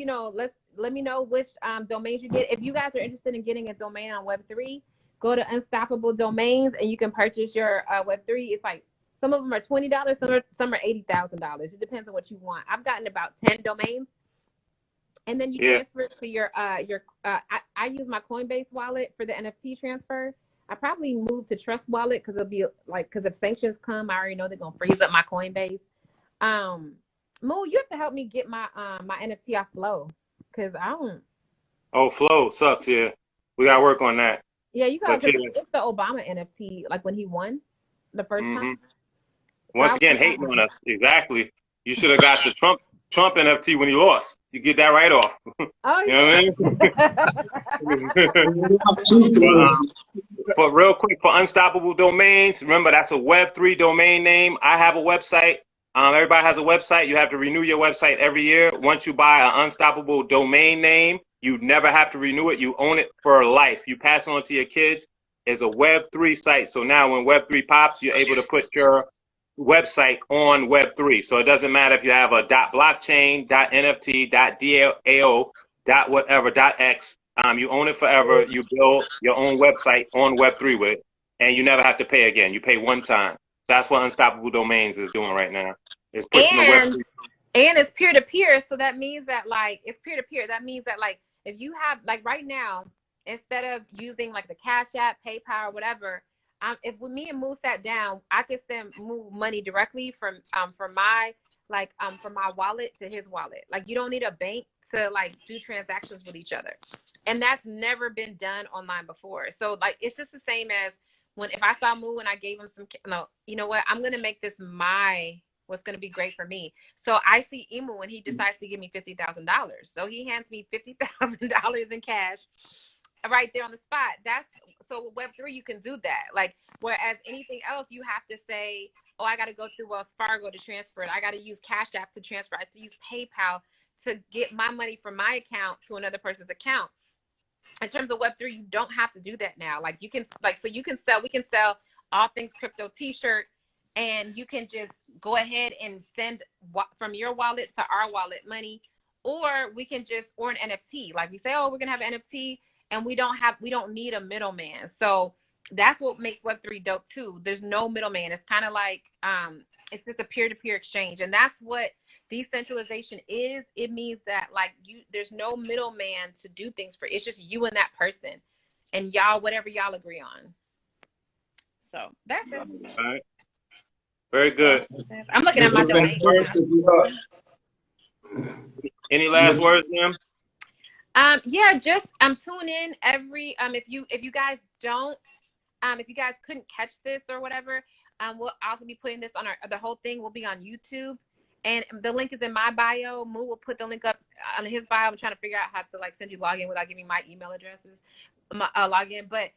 let me know which domains you get. If you guys are interested in getting a domain on Web3, go to Unstoppable Domains and you can purchase your Web3. It's like some of them are $20, some are $80,000. It depends on what you want. I've gotten about 10 domains, and then you transfer it to your I use my Coinbase wallet for the NFT transfer. I probably move to Trust Wallet because it'll be like, because if sanctions come, I already know they're gonna freeze up my Coinbase. Moo, you have to help me get my my NFT off Flow because I don't. Oh, Flow sucks. Yeah, we gotta work on that. Yeah, you got it's the Obama NFT, like when he won the first time. Once again, hating on us. Exactly. You should have got the Trump NFT when he lost. You get that right off. Oh, you know what I mean? But real quick, for Unstoppable Domains, remember that's a Web3 domain name. I have a website. Everybody has a website. You have to renew your website every year. Once you buy an Unstoppable domain name, you never have to renew it. You own it for life. You pass it on to your kids. It's a Web3 site. So now when Web3 pops, you're able to put your website on Web3. So it doesn't matter if you have a .blockchain, .nft, .dao, .whatever, .x. You own it forever. You build your own website on Web3 with it, and you never have to pay again. You pay one time. That's what Unstoppable Domains is doing right now. It's pushing the Web3. And it's peer-to-peer. So that means that, like, it's peer-to-peer. That means that, like, if you have, like, right now, instead of using, like, the Cash App, PayPal, or whatever, if me and Moo sat down, I could send Moo money directly from my wallet to his wallet. Like, you don't need a bank to, like, do transactions with each other. And that's never been done online before. So, like, it's just the same as if I saw Moo and I gave him you know what, I'm going to make this what's going to be great for me. So I see Emu and he decides to give me $50,000. So he hands me $50,000 in cash right there on the spot. So with Web3, you can do that. Like, whereas anything else, you have to say, oh, I got to go through Wells Fargo to transfer it. I got to use Cash App to transfer. I have to use PayPal to get my money from my account to another person's account. In terms of Web3, you don't have to do that now. Like, we can sell all things crypto t-shirt, and you can just go ahead and send from your wallet to our wallet money, or we can or an NFT. Like, we say, oh, we're going to have an NFT, and we don't need a middleman. So that's what makes Web3 dope too. There's no middleman. It's kind of like, it's just a peer-to-peer exchange. And that's what decentralization is. It means that, like, there's no middleman to do things for. It's just you and that person, and y'all, whatever y'all agree on. So that's it. All right. Very good. I'm looking at my domain. Any last words, ma'am? Yeah, just tune in every if you guys couldn't catch this or whatever, we'll also be putting this on the whole thing will be on YouTube, and the link is in my bio. Moo will put the link up on his bio. I'm trying to figure out how to, like, send you login without giving my email addresses, login, but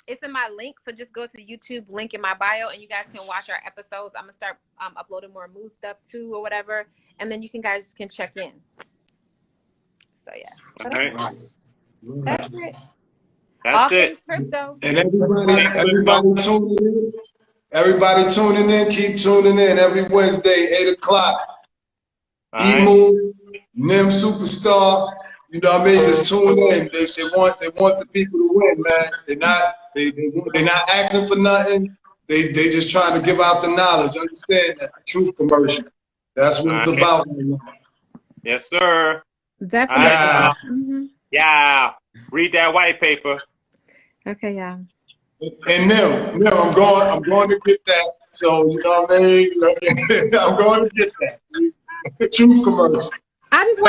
it's in my link. So just go to the YouTube link in my bio, and you guys can watch our episodes. I'm gonna start uploading more Moo stuff too, or whatever, and then you guys can check in. So yeah. All right. That's it. That's it. Crypto. And everybody tuning in, keep tuning in every Wednesday, 8 o'clock. Emu, Nim Superstar, you know what I mean? Just tune in. They want the people to win, man. They're not asking for nothing. They just trying to give out the knowledge. Understand that? Truth commercial. That's what it's about. Yes, sir. Definitely. Yeah. Yeah. Read that white paper. Okay, yeah. And Nim, I'm going to get that. So, you know what I mean? I'm going to get that. Truth commercial. I just want